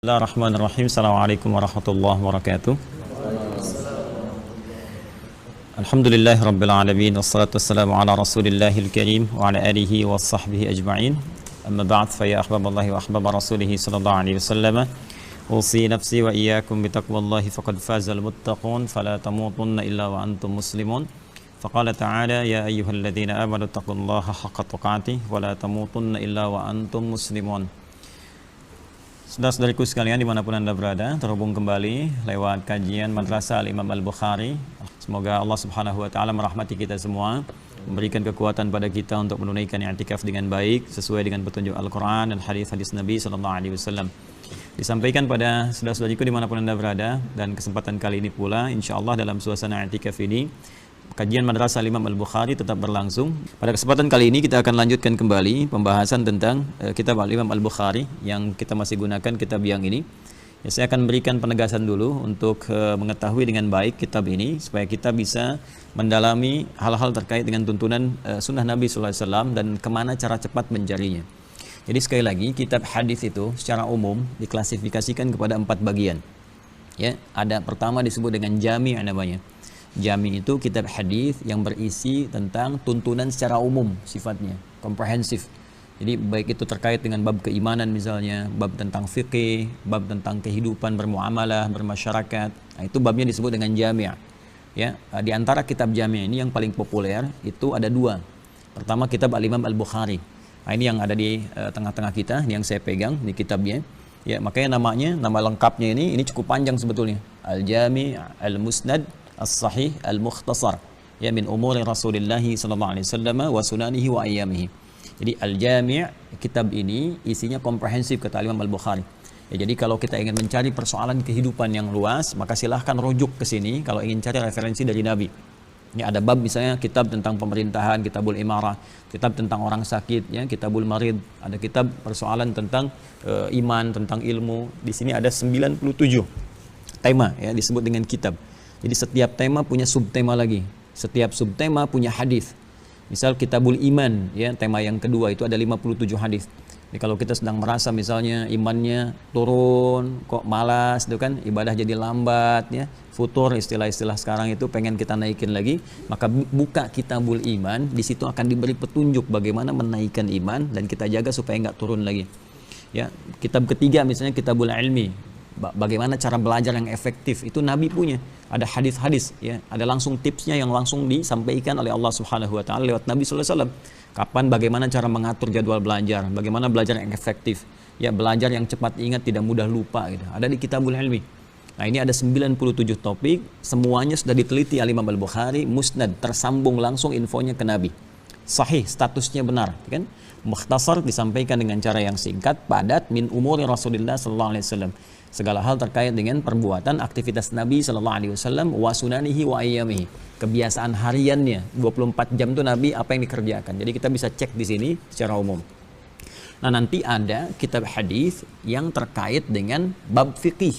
Bismillahirrahmanirrahim. Assalamualaikum warahmatullahi wabarakatuh. Alhamdulillahirabbil alamin wassalatu wassalamu ala rasulillahil karim wa ala alihi wa sahbihi ajma'in. Amma ba'd, fa ya ahbaballahi wa ahbaba rasulih sallallahu alaihi wasallam. Usi nafsi wa iyyakum bitaqwallahi faqad fazal muttaqun fala tamutunna illa wa antum muslimun. Faqala ta'ala ya ayyuhalladzina amanu taqullaha haqqa tuqatih wa la tamutunna illa wa antum muslimun. Saudara-saudariku sekalian dimanapun Anda berada, terhubung kembali lewat kajian Madrasah Al-Imam Al-Bukhari. Semoga Allah Subhanahu wa Ta'ala merahmati kita semua, memberikan kekuatan pada kita untuk menunaikan i'tikaf dengan baik sesuai dengan petunjuk Al-Quran dan hadis-hadis Nabi Sallallahu Alaihi Wasallam. Disampaikan pada saudara-saudariku dimanapun Anda berada, dan kesempatan kali ini pula insya Allah dalam suasana i'tikaf ini kajian Madrasah Imam Al-Bukhari tetap berlangsung. Pada kesempatan kali ini kita akan lanjutkan kembali pembahasan tentang kitab Al-Imam Al-Bukhari yang kita masih gunakan kitab yang ini. Ya, saya akan berikan penegasan dulu untuk mengetahui dengan baik kitab ini supaya kita bisa mendalami hal-hal terkait dengan tuntunan sunnah Nabi SAW dan kemana cara cepat mencarinya. Jadi sekali lagi, kitab hadis itu secara umum diklasifikasikan kepada 4 bagian. Ya, ada pertama disebut dengan jami' namanya. Jami itu kitab hadis yang berisi tentang tuntunan secara umum sifatnya, komprehensif. Jadi baik itu terkait dengan bab keimanan misalnya, bab tentang fikih, bab tentang kehidupan bermuamalah, bermasyarakat. Nah, itu babnya disebut dengan jami'. Ya, di antara kitab jami' ini yang paling populer itu ada 2. Pertama kitab Al-Imam Al-Bukhari. Nah, ini yang ada di tengah-tengah kita, ini yang saya pegang di kitabnya. Ya, makanya nama lengkapnya ini cukup panjang sebetulnya. Al-Jami' Al-Musnad As-Sahih Al-Mukhtasar, ya, min umuri Rasulullah sallallahu alaihi wasallam wa sunanihi wa ayyamihi. Jadi Al-Jami' kitab ini isinya komprehensif kata Imam Al-Bukhari. Ya, jadi kalau kita ingin mencari persoalan kehidupan yang luas, maka silahkan rujuk ke sini kalau ingin cari referensi dari Nabi. Ini ada bab misalnya kitab tentang pemerintahan, kitabul imarah, kitab tentang orang sakit, ya, kitabul marid, ada kitab persoalan tentang iman, tentang ilmu. Di sini ada 97 tema, ya, disebut dengan kitab. Jadi setiap tema punya subtema lagi. Setiap subtema punya hadis. Misal kitabul iman, ya, tema yang kedua itu ada 57 hadis. Jadi kalau kita sedang merasa misalnya imannya turun, kok malas, itu kan ibadah jadi lambat, ya, futur istilah-istilah sekarang itu pengen kita naikin lagi, maka buka kitabul iman, di situ akan diberi petunjuk bagaimana menaikkan iman dan kita jaga supaya nggak turun lagi. Ya, kitab ketiga misalnya kitabul ilmi. Bagaimana cara belajar yang efektif, itu Nabi punya, ada hadis-hadis, ya, ada langsung tipsnya yang langsung disampaikan oleh Allah Subhanahu wa Ta'ala lewat Nabi sallallahu alaihi wasallam. Kapan, bagaimana cara mengatur jadwal belajar, bagaimana belajar yang efektif, ya, belajar yang cepat ingat, tidak mudah lupa, gitu. Ada di Kitabul Ilmi. Nah, ini ada 97 topik, semuanya sudah diteliti oleh Imam Al-Bukhari, musnad, tersambung langsung infonya ke Nabi. Sahih, statusnya benar, kan? Mukhtasar, disampaikan dengan cara yang singkat, padat, min umuri Rasulullah sallallahu alaihi wasallam. Segala hal terkait dengan perbuatan aktivitas Nabi sallallahu alaihi wasallam wa sunanihi wa ayyamihi. Kebiasaan hariannya 24 jam itu Nabi apa yang dikerjakan. Jadi kita bisa cek di sini secara umum. Nah, nanti ada kitab hadis yang terkait dengan bab fikih.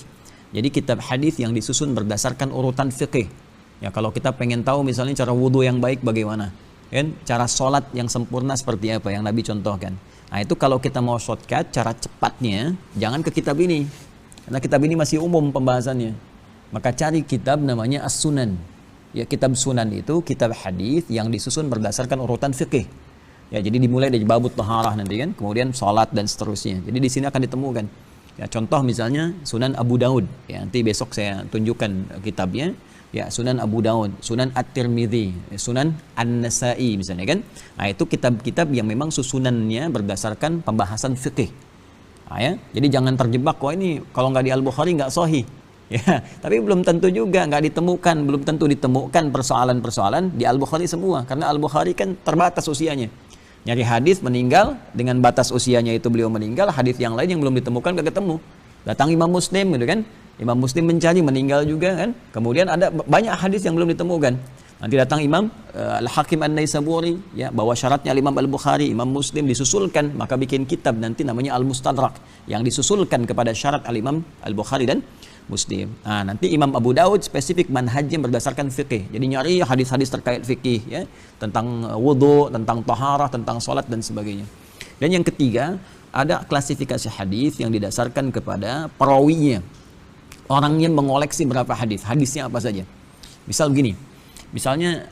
Jadi kitab hadis yang disusun berdasarkan urutan fikih. Ya, kalau kita pengen tahu misalnya cara wudu yang baik bagaimana, kan? Cara sholat yang sempurna seperti apa yang Nabi contohkan. Nah, itu kalau kita mau shortcut cara cepatnya jangan ke kitab ini. Karena kitab ini masih umum pembahasannya. Maka cari kitab namanya As-Sunan. Ya, kitab Sunan itu kitab hadis yang disusun berdasarkan urutan fikih. Ya, jadi dimulai dari babut taharah nanti kan, kemudian salat dan seterusnya. Jadi di sini akan ditemukan. Ya, contoh misalnya Sunan Abu Daud. Ya, nanti besok saya tunjukkan kitabnya. Ya, Sunan Abu Daud, Sunan At-Tirmidzi, Sunan An-Nasa'i misalnya kan. Nah, itu kitab-kitab yang memang susunannya berdasarkan pembahasan fikih. Nah, ya, jadi jangan terjebak, wah ini kalau nggak di Al-Bukhari nggak sahih. Ya, tapi belum tentu juga, nggak ditemukan, belum tentu ditemukan persoalan-persoalan di Al-Bukhari semua, karena Al-Bukhari kan terbatas usianya. Nyari hadis meninggal dengan batas usianya itu beliau meninggal, hadis yang lain yang belum ditemukan nggak ketemu. Datang Imam Muslim gitu kan, Imam Muslim mencari meninggal juga kan. Kemudian ada banyak hadis yang belum ditemukan. Nanti datang Imam Al-Hakim An-Naisaburi, ya, bawa syaratnya Imam Al-Bukhari, Imam Muslim disusulkan, maka bikin kitab nanti namanya Al-Mustadrak yang disusulkan kepada syarat Al-Imam Al-Bukhari dan Muslim. Nah, nanti Imam Abu Daud spesifik manhajnya berdasarkan fikih. Jadi nyari hadis-hadis terkait fikih, ya, tentang wudu, tentang taharah, tentang salat dan sebagainya. Dan yang ketiga, ada klasifikasi hadis yang didasarkan kepada perawinya. Orangnya mengoleksi berapa hadis, hadisnya apa saja. Misal begini, misalnya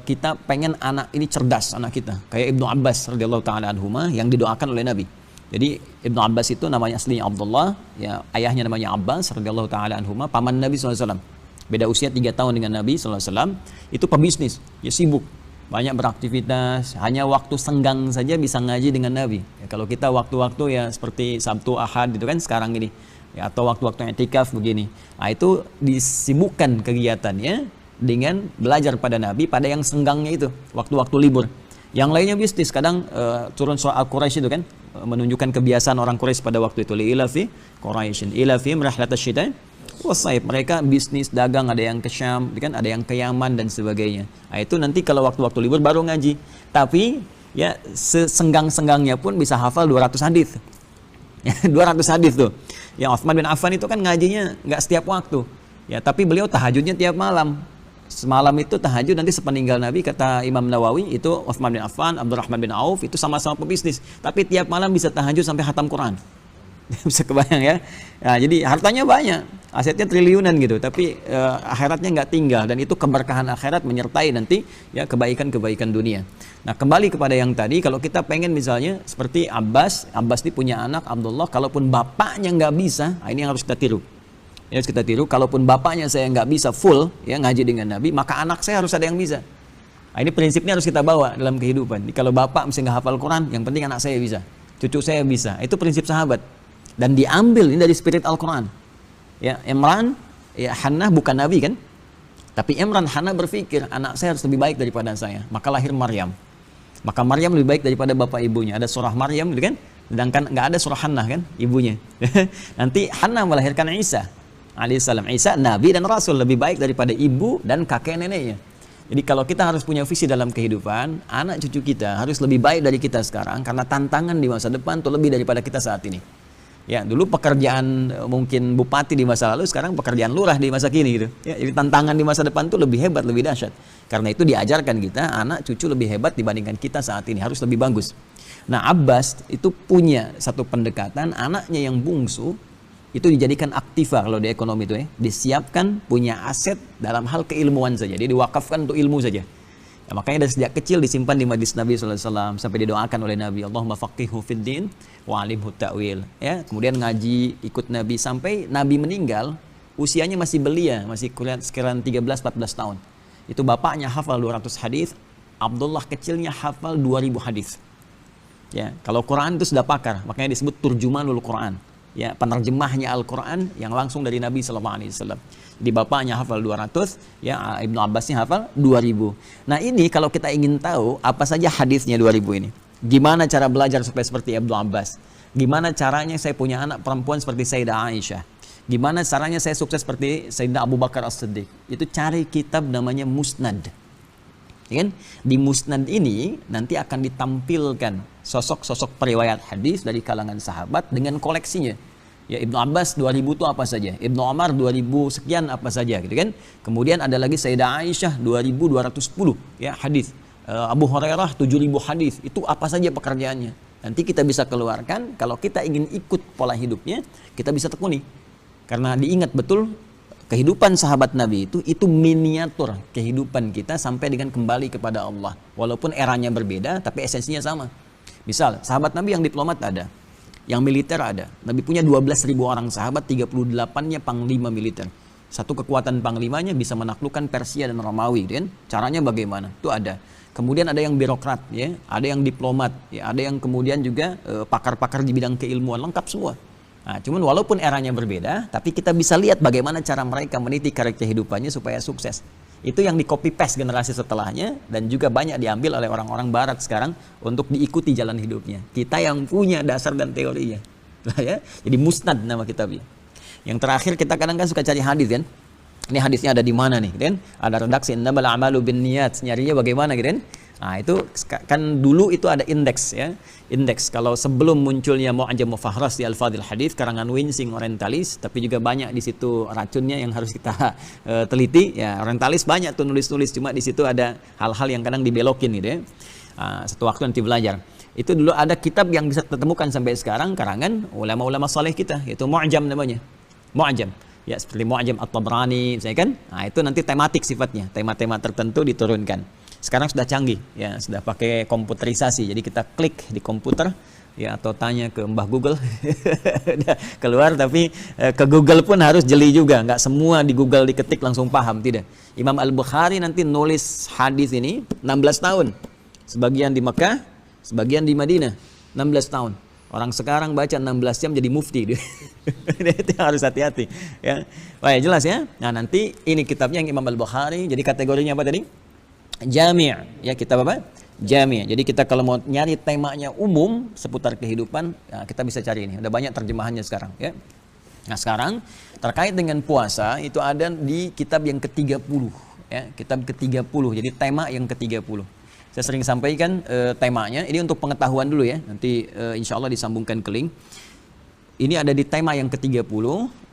kita pengen anak ini cerdas, anak kita, kayak Ibnu Abbas radhiyallahu taala anhuma yang didoakan oleh Nabi. Jadi Ibnu Abbas itu namanya aslinya Abdullah, ya ayahnya namanya Abbas radhiyallahu taala anhuma, paman Nabi SAW. Beda usia 3 tahun dengan Nabi SAW. Itu pebisnis, ya sibuk, banyak beraktivitas, hanya waktu senggang saja bisa ngaji dengan Nabi. Ya, kalau kita waktu-waktu ya seperti Sabtu, Ahad itu kan sekarang ini, ya, atau waktu-waktu i'tikaf begini, nah itu disibukkan kegiatannya dengan belajar pada Nabi pada yang senggangnya itu, waktu-waktu libur. Yang lainnya bisnis, kadang turun surah Al-Quraisy itu kan, menunjukkan kebiasaan orang Quraisy pada waktu itu. Li'ilafi Quraisyin, ilafihim rihlatasyita syita'i was-sayf. Mereka bisnis, dagang, ada yang ke Syam, kan, ada yang ke Yaman dan sebagainya. Nah, itu nanti kalau waktu-waktu libur baru ngaji. Tapi ya sesenggang-senggangnya pun bisa hafal 200 hadis. 200 hadis tuh. Yang Utsman bin Affan itu kan ngajinya nggak setiap waktu. Ya, tapi beliau tahajudnya tiap malam. Semalam itu tahajud, nanti sepeninggal Nabi, kata Imam Nawawi, itu Utsman bin Affan, Abdurrahman bin Auf itu sama-sama pebisnis, tapi tiap malam bisa tahajud sampai khatam Quran. Bisa kebayang ya. Nah, jadi hartanya banyak, asetnya triliunan gitu, tapi akhiratnya nggak tinggal, dan itu keberkahan akhirat menyertai nanti ya kebaikan-kebaikan dunia. Nah, kembali kepada yang tadi, kalau kita pengen misalnya seperti Abbas ini punya anak Abdullah, kalaupun bapaknya nggak bisa, ini yang harus kita tiru. Ya, harus kita tiru, kalaupun bapaknya saya nggak bisa full ya ngaji dengan Nabi, maka anak saya harus ada yang bisa. Nah, ini prinsipnya harus kita bawa dalam kehidupan. Jadi, kalau bapak mesti nggak hafal Quran, yang penting anak saya bisa, cucu saya bisa. Itu prinsip sahabat. Dan diambil ini dari spirit Al-Quran. Ya, Imran, ya Hannah bukan Nabi kan? Tapi Imran, Hannah berpikir, anak saya harus lebih baik daripada saya. Maka lahir Maryam. Maka Maryam lebih baik daripada bapak ibunya. Ada surah Maryam gitu kan? Sedangkan nggak ada surah Hannah kan? Ibunya. Nanti Hannah melahirkan Isa alaihissalam. Isa Nabi dan Rasul, lebih baik daripada ibu dan kakek neneknya. Jadi kalau kita harus punya visi dalam kehidupan, anak cucu kita harus lebih baik dari kita sekarang, karena tantangan di masa depan itu lebih daripada kita saat ini. Ya, dulu pekerjaan mungkin bupati di masa lalu, sekarang pekerjaan lurah di masa kini gitu. Ya, jadi tantangan di masa depan itu lebih hebat, lebih dahsyat. Karena itu diajarkan kita, anak cucu lebih hebat dibandingkan kita saat ini, harus lebih bagus. Nah, Abbas itu punya satu pendekatan, anaknya yang bungsu itu dijadikan aktiva kalau di ekonomi itu ya, disiapkan punya aset dalam hal keilmuan saja, dia diwakafkan untuk ilmu saja. Ya, makanya dari sejak kecil disimpan di majlis Nabi SAW sampai didoakan oleh Nabi, Allahumma faqihhu fid din wa alimhu ta'wil. Ya, kemudian ngaji ikut Nabi sampai Nabi meninggal, usianya masih belia, masih sekiranya 13-14 tahun. Itu bapaknya hafal 200 hadis, Abdullah kecilnya hafal 2000 hadis. Ya, kalau Quran itu sudah pakar, makanya disebut turjumanul Quran. Ya, penerjemahnya Al-Quran yang langsung dari Nabi SAW. Di bapaknya hafal 200, ya Ibnu Abbasnya hafal 2000. Nah, ini kalau kita ingin tahu apa saja hadisnya 2000 ini, gimana cara belajar supaya seperti Ibnu Abbas, gimana caranya saya punya anak perempuan seperti Sayyidah Aisyah, gimana caranya saya sukses seperti Sayyidina Abu Bakar As-Siddiq, itu cari kitab namanya Musnad. Ya kan? Di Musnad ini nanti akan ditampilkan sosok-sosok periwayat hadis dari kalangan sahabat dengan koleksinya. Ya, Ibnu Abbas 2000 itu apa saja, Ibnu Umar 2000 sekian apa saja gitu kan. Kemudian ada lagi Sayyidah Aisyah 2210 ya hadis. Abu Hurairah 7000 hadis. Itu apa saja pekerjaannya. Nanti kita bisa keluarkan, kalau kita ingin ikut pola hidupnya, kita bisa tekuni. Karena diingat betul kehidupan sahabat Nabi itu miniatur kehidupan kita sampai dengan kembali kepada Allah. Walaupun eranya berbeda, tapi esensinya sama. Misal, sahabat Nabi yang diplomat ada, yang militer ada. Nabi punya 12.000 orang sahabat, 38-nya panglima militer. Satu kekuatan panglimanya bisa menaklukkan Persia dan Romawi, kan? Caranya bagaimana? Itu ada. Kemudian ada yang birokrat, ya, ada yang diplomat, ya, ada yang kemudian juga pakar-pakar di bidang keilmuan, lengkap semua. Nah, cuman walaupun eranya berbeda, tapi kita bisa lihat bagaimana cara mereka meniti karakter kehidupannya supaya sukses. Itu yang di copy paste generasi setelahnya, dan juga banyak diambil oleh orang-orang barat sekarang untuk diikuti jalan hidupnya. Kita yang punya dasar dan teorinya. Ya. Jadi Musnad nama kitabnya. Yang terakhir, kita kadang-kadang suka cari hadis kan. Ini hadisnya ada di mana nih, kan? Ada redaksi innamal a'malu binniyat. Nyarinya bagaimana gitu kan? Nah, itu kan dulu itu ada indeks ya. Indeks kalau sebelum munculnya Mu'jam Mufahras di Al-Fadhil Hadis karangan Winsing Orientalis, tapi juga banyak di situ racunnya yang harus kita teliti ya. Orientalis banyak tuh nulis-nulis, cuma di situ ada hal-hal yang kadang dibelokin gitu ya. Satu waktu nanti belajar. Itu dulu ada kitab yang bisa ditemukan sampai sekarang, karangan ulama-ulama saleh kita, yaitu Mu'jam namanya. Mu'jam. Ya, seperti Mu'jam At-Tabrani, misalnya kan. Nah, itu nanti tematik sifatnya, tema-tema tertentu diturunkan. Sekarang sudah canggih, ya, sudah pakai komputerisasi. Jadi kita klik di komputer, ya, atau tanya ke Mbah Google, udah keluar. Tapi ke Google pun harus jeli juga, nggak semua di Google diketik langsung paham, tidak. Imam Al-Bukhari nanti nulis hadis ini 16 tahun, sebagian di Mekah, sebagian di Madinah, 16 tahun. Orang sekarang baca 16 jam jadi mufti. Itu harus hati-hati, ya. Baik, jelas ya. Nah, nanti ini kitabnya yang Imam Al-Bukhari. Jadi kategorinya apa tadi? Jami', ya, kitab apa? Jami'. Jadi kita kalau mau nyari temanya umum seputar kehidupan, ya, kita bisa cari ini. Udah banyak terjemahannya sekarang, ya. Nah, sekarang terkait dengan puasa itu ada di kitab yang ke-30, ya, kitab ke-30. Jadi tema yang ke-30. Saya sering sampaikan temanya. Ini untuk pengetahuan dulu ya. Nanti insya Allah disambungkan ke link. Ini ada di tema yang ke-30,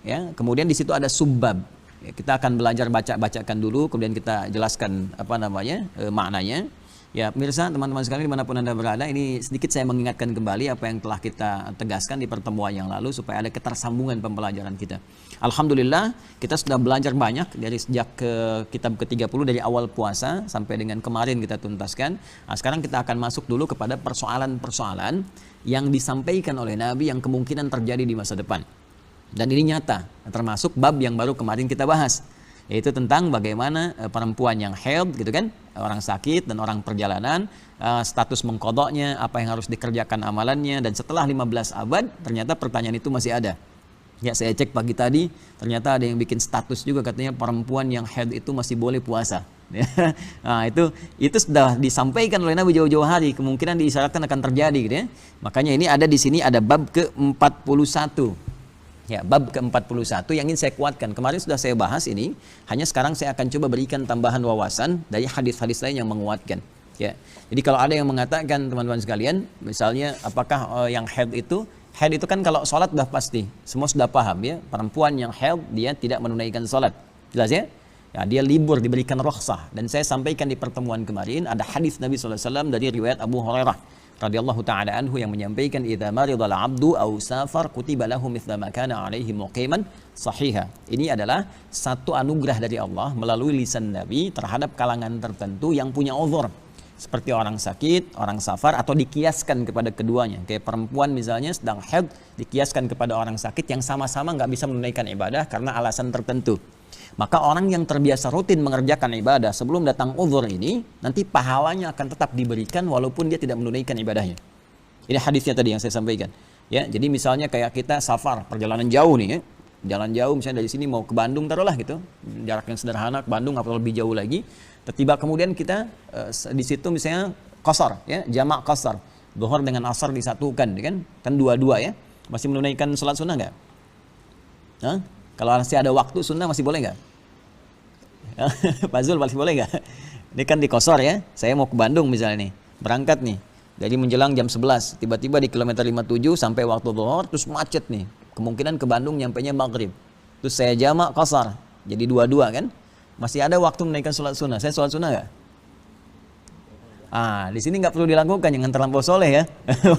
ya. Kemudian di situ ada subbab. Ya, kita akan belajar bacakan dulu, kemudian kita jelaskan apa namanya maknanya. Ya, pemirsa, teman-teman sekalian dimanapun Anda berada, ini sedikit saya mengingatkan kembali apa yang telah kita tegaskan di pertemuan yang lalu supaya ada ketersambungan pembelajaran kita. Alhamdulillah, kita sudah belajar banyak dari sejak kitab ke-30 dari awal puasa sampai dengan kemarin kita tuntaskan. Nah, sekarang kita akan masuk dulu kepada persoalan-persoalan yang disampaikan oleh Nabi yang kemungkinan terjadi di masa depan. Dan ini nyata, termasuk bab yang baru kemarin kita bahas, yaitu tentang bagaimana perempuan yang haid gitu kan, orang sakit dan orang perjalanan, status mengkodoknya, apa yang harus dikerjakan amalannya. Dan setelah 15 abad ternyata pertanyaan itu masih ada. Ya, saya cek pagi tadi ternyata ada yang bikin status juga, katanya perempuan yang haid itu masih boleh puasa. Nah, itu sudah disampaikan oleh Nabi jauh-jauh hari, kemungkinan diisyaratkan akan terjadi gitu ya. Makanya ini ada di sini ada bab ke-41. Ya, bab ke-41 yang ingin saya kuatkan. Kemarin sudah saya bahas ini, hanya sekarang saya akan coba berikan tambahan wawasan dari hadis-hadis lain yang menguatkan. Ya. Jadi kalau ada yang mengatakan teman-teman sekalian, misalnya apakah yang haid itu kan kalau sholat sudah pasti, semua sudah paham ya, perempuan yang haid dia tidak menunaikan sholat. Jelas ya? Ya, dia libur, diberikan rukhsah. Dan saya sampaikan di pertemuan kemarin ada hadis Nabi SAW dari riwayat Abu Hurairah radhiyallahu ta'ala anhu yang menyampaikan idza maridal 'abdu aw safar kutiba lahu mithla ma kana 'alaihi muqiman sahiha. Ini adalah satu anugerah dari Allah melalui lisan Nabi terhadap kalangan tertentu yang punya uzur, seperti orang sakit, orang safar, atau dikiaskan kepada keduanya. Kayak perempuan misalnya sedang haid, dikiaskan kepada orang sakit yang sama-sama nggak bisa menunaikan ibadah karena alasan tertentu. Maka orang yang terbiasa rutin mengerjakan ibadah sebelum datang uzur ini, nanti pahalanya akan tetap diberikan walaupun dia tidak menunaikan ibadahnya. Ini hadisnya tadi yang saya sampaikan. Ya, jadi misalnya kayak kita safar, perjalanan jauh nih ya. Jalan jauh misalnya dari sini mau ke Bandung taruhlah gitu. Jarak yang sederhana ke Bandung atau lebih jauh lagi. Tiba kemudian kita di situ misalnya qasar ya, jamak qasar. Zuhur dengan asar disatukan kan? Kan dua-dua ya. Masih menunaikan salat sunnah enggak? Hah? Kalau masih ada waktu sunnah masih boleh nggak? Pak Zul masih boleh nggak? Ini kan di Qasar ya. Saya mau ke Bandung misalnya nih, berangkat nih. Jadi menjelang jam 11, tiba-tiba di kilometer 57 sampai waktu zuhur terus macet nih. Kemungkinan ke Bandung nyampenya maghrib. Terus saya jamak Qasar, jadi dua-dua kan? Masih ada waktu menaikkan sholat sunnah. Saya sholat sunnah nggak? Di sini nggak perlu dilakukan, jangan terlampau soleh ya.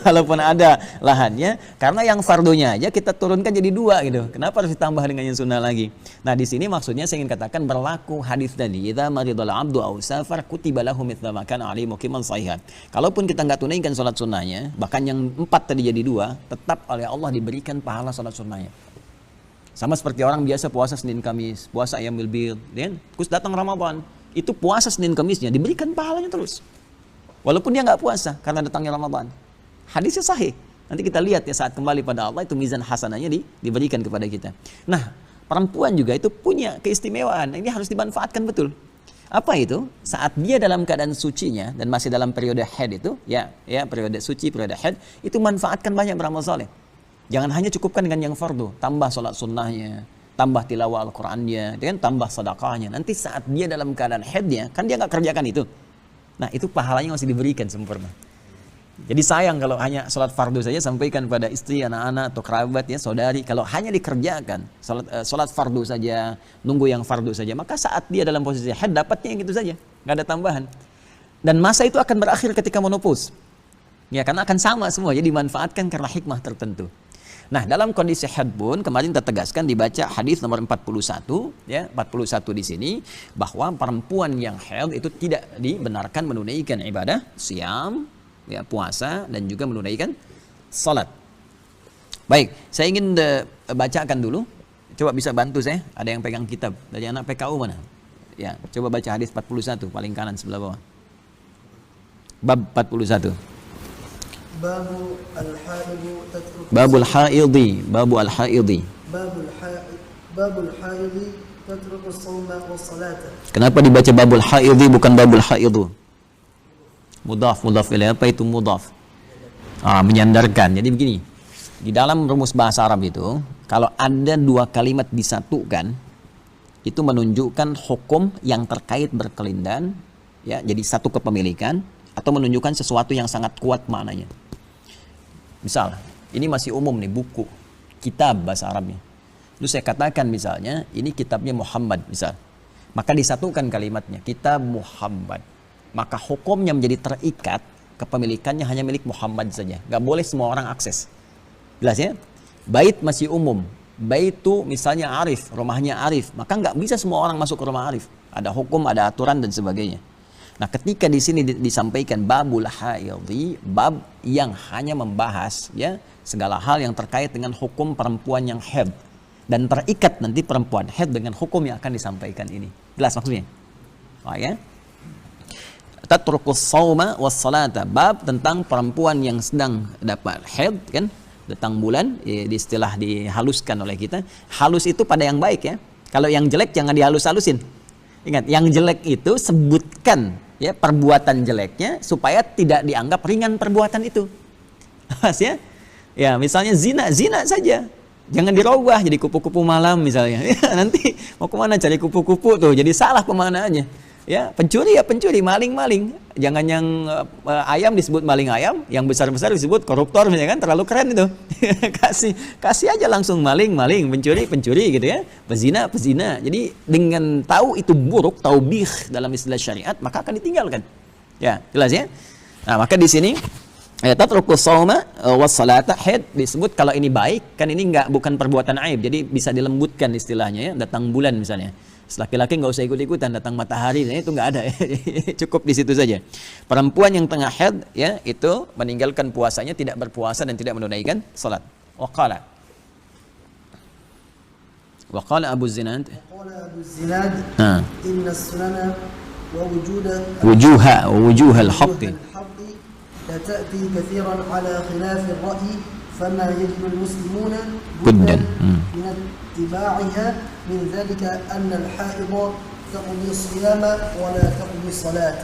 Walaupun ada lahannya, karena yang fardunya aja kita turunkan jadi dua gitu. Kenapa harus ditambah dengan yang sunnah lagi? Nah, di sini maksudnya saya ingin katakan berlaku hadis tadi, idza maridal 'abdu aw safar kutiba lahu mithla ma kana 'alaihi muqiman sahihan. Kalaupun kita nggak tunaikan sholat sunnahnya, bahkan yang 4 tadi jadi 2, tetap oleh Allah diberikan pahala sholat sunnahnya. Sama seperti orang biasa puasa Senin Kamis, puasa Ayyamul Bid, terus datang Ramadan, itu puasa Senin Kamisnya diberikan pahalanya terus. Walaupun dia nggak puasa karena datangnya Ramadan. Hadisnya sahih. Nanti kita lihat ya saat kembali pada Allah itu mizan hasanahnya diberikan kepada kita. Nah, perempuan juga itu punya keistimewaan. Ini harus dimanfaatkan betul. Apa itu? Saat dia dalam keadaan sucinya dan masih dalam periode haid itu, ya periode suci, periode haid, itu manfaatkan banyak beramal saleh. Jangan hanya cukupkan dengan yang fardu, tambah sholat sunnahnya, tambah tilawah Al-Qur'annya, tambah sedekahnya. Nanti saat dia dalam keadaan haidnya, kan dia nggak kerjakan itu. Nah, itu pahalanya masih diberikan sempurna. Jadi sayang kalau hanya sholat fardu saja, sampaikan pada istri, anak-anak, atau kerabat ya, saudari. Kalau hanya dikerjakan sholat fardu saja, nunggu yang fardu saja, maka saat dia dalam posisi haid dapatnya yang itu saja, nggak ada tambahan. Dan masa itu akan berakhir ketika menopause. Ya, karena akan sama semua, jadi dimanfaatkan karena hikmah tertentu. Nah, dalam kondisi haid pun kemarin kita tegaskan dibaca hadis nomor 41 ya, 41 di sini bahwa perempuan yang haid itu tidak dibenarkan menunaikan ibadah siam, ya, puasa dan juga menunaikan salat. Baik, saya ingin bacakan dulu. Coba bisa bantu saya? Ada yang pegang kitab dari anak PKU mana? Ya, coba baca hadis 41 paling kanan sebelah bawah. Bab 41. Babu al-haidi tatruku Babul haidi, babu al-haidi. Babul haidi tatruku shauma wa salata. Kenapa dibaca babul haidi bukan babul haidu? Mudhaf ilaih. Apa itu mudhaf? Menyandarkan. Jadi begini. Di dalam rumus bahasa Arab itu, kalau ada dua kalimat disatukan, itu menunjukkan hukum yang terkait berkelindan, ya, jadi satu kepemilikan, atau menunjukkan sesuatu yang sangat kuat maknanya. Misal, ini masih umum nih, buku, kitab bahasa Arabnya. Lalu saya katakan misalnya, ini kitabnya Muhammad misal. Maka disatukan kalimatnya, kitab Muhammad. Maka hukumnya menjadi terikat, kepemilikannya hanya milik Muhammad saja. Gak boleh semua orang akses. Jelas ya? Bait masih umum. Baitu misalnya Arif, rumahnya Arif. Maka nggak bisa semua orang masuk ke rumah Arif. Ada hukum, ada aturan dan sebagainya. Nah, ketika di sini disampaikan babul haidhi, bab yang hanya membahas ya segala hal yang terkait dengan hukum perempuan yang haid dan terikat nanti perempuan haid dengan hukum yang akan disampaikan ini. Jelas maksudnya? Ya. Tatrukus shauma was salata, bab tentang perempuan yang sedang dapat haid kan, datang bulan, ya, di istilah dihaluskan oleh kita. Halus itu pada yang baik ya. Kalau yang jelek jangan dihalus-halusin. Ingat, yang jelek itu sebutkan ya perbuatan jeleknya supaya tidak dianggap ringan perbuatan itu. Ya? Ya, misalnya zina saja. Jangan dirubah jadi kupu-kupu malam misalnya. Ya, nanti mau kemana cari kupu-kupu tuh, jadi salah pemanaannya. Ya, pencuri ya pencuri, maling. Jangan yang ayam disebut maling ayam, yang besar-besar disebut koruptor misalnya kan, terlalu keren itu. kasih aja langsung maling, pencuri gitu ya. Pezina. Jadi dengan tahu itu buruk, taubih dalam istilah syariat, maka akan ditinggalkan. Ya, jelas ya? Nah, maka di sini tatrukus shauma was salata, haid disebut kalau ini baik, kan ini bukan perbuatan aib. Jadi bisa dilembutkan istilahnya ya, datang bulan misalnya. Laki-laki nggak usah ikut-ikutan, datang matahari itu nggak ada ya. Cukup di situ saja. Perempuan yang tengah haid ya itu meninggalkan puasanya, tidak berpuasa dan tidak menunaikan salat. Waqala Abu Zinad inna sunana wa wujuha al-haqq la ta'ti kathiran ala khilaf ar-ra'yi fama yajidu al-muslimuna buddan min اتباعها من ذلك أن الحائض تقضي الصيام ولا تقضي الصلاة.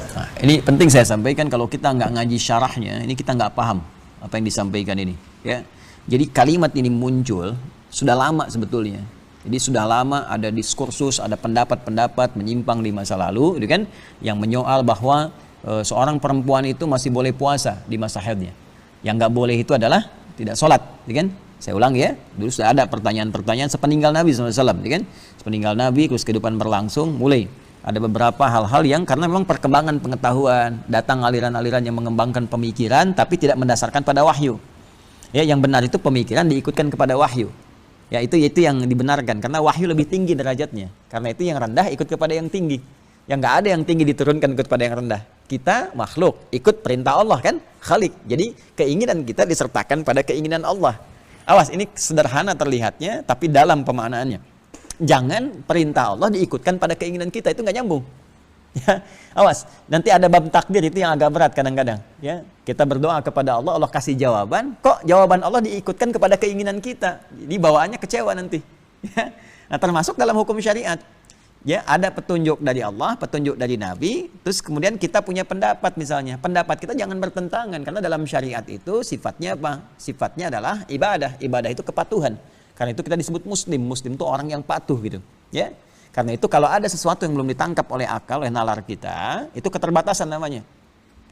Ini penting saya sampaikan, kalau kita nggak ngaji syarahnya, ini kita nggak paham apa yang disampaikan ini. Ya, jadi kalimat ini muncul sudah lama sebetulnya. Jadi sudah lama ada diskursus, ada pendapat-pendapat menyimpang di masa lalu, gitu kan, yang menyoal bahwa seorang perempuan itu masih boleh puasa di masa haidnya. Yang nggak boleh itu adalah tidak sholat, gitu kan? Saya ulang ya, dulu sudah ada pertanyaan-pertanyaan sepeninggal Nabi SAW, kan? Sepeninggal Nabi, terus kehidupan berlangsung, mulai ada beberapa hal-hal yang karena memang perkembangan pengetahuan, datang aliran-aliran yang mengembangkan pemikiran, tapi tidak mendasarkan pada wahyu. Ya, yang benar itu pemikiran diikutkan kepada wahyu. Ya, itu yang dibenarkan, karena wahyu lebih tinggi derajatnya. Karena itu yang rendah ikut kepada yang tinggi. Yang nggak ada yang tinggi diturunkan ikut pada yang rendah. Kita makhluk, ikut perintah Allah kan, Khalik. Jadi keinginan kita disertakan pada keinginan Allah. Awas, ini sederhana terlihatnya, tapi dalam pemaknaannya. Jangan perintah Allah diikutkan pada keinginan kita, itu nggak nyambung. Ya, awas, nanti ada bab takdir itu yang agak berat kadang-kadang. Ya, kita berdoa kepada Allah, Allah kasih jawaban, kok jawaban Allah diikutkan kepada keinginan kita, jadi bawaannya kecewa nanti. Ya, nah termasuk dalam hukum syariat. Ya, ada petunjuk dari Allah, petunjuk dari Nabi, terus kemudian kita punya pendapat misalnya. Pendapat kita jangan bertentangan, karena dalam syariat itu sifatnya apa? Sifatnya adalah ibadah. Ibadah itu kepatuhan. Karena itu kita disebut muslim. Muslim itu orang yang patuh gitu. Ya. Karena itu kalau ada sesuatu yang belum ditangkap oleh akal, oleh nalar kita, itu keterbatasan namanya.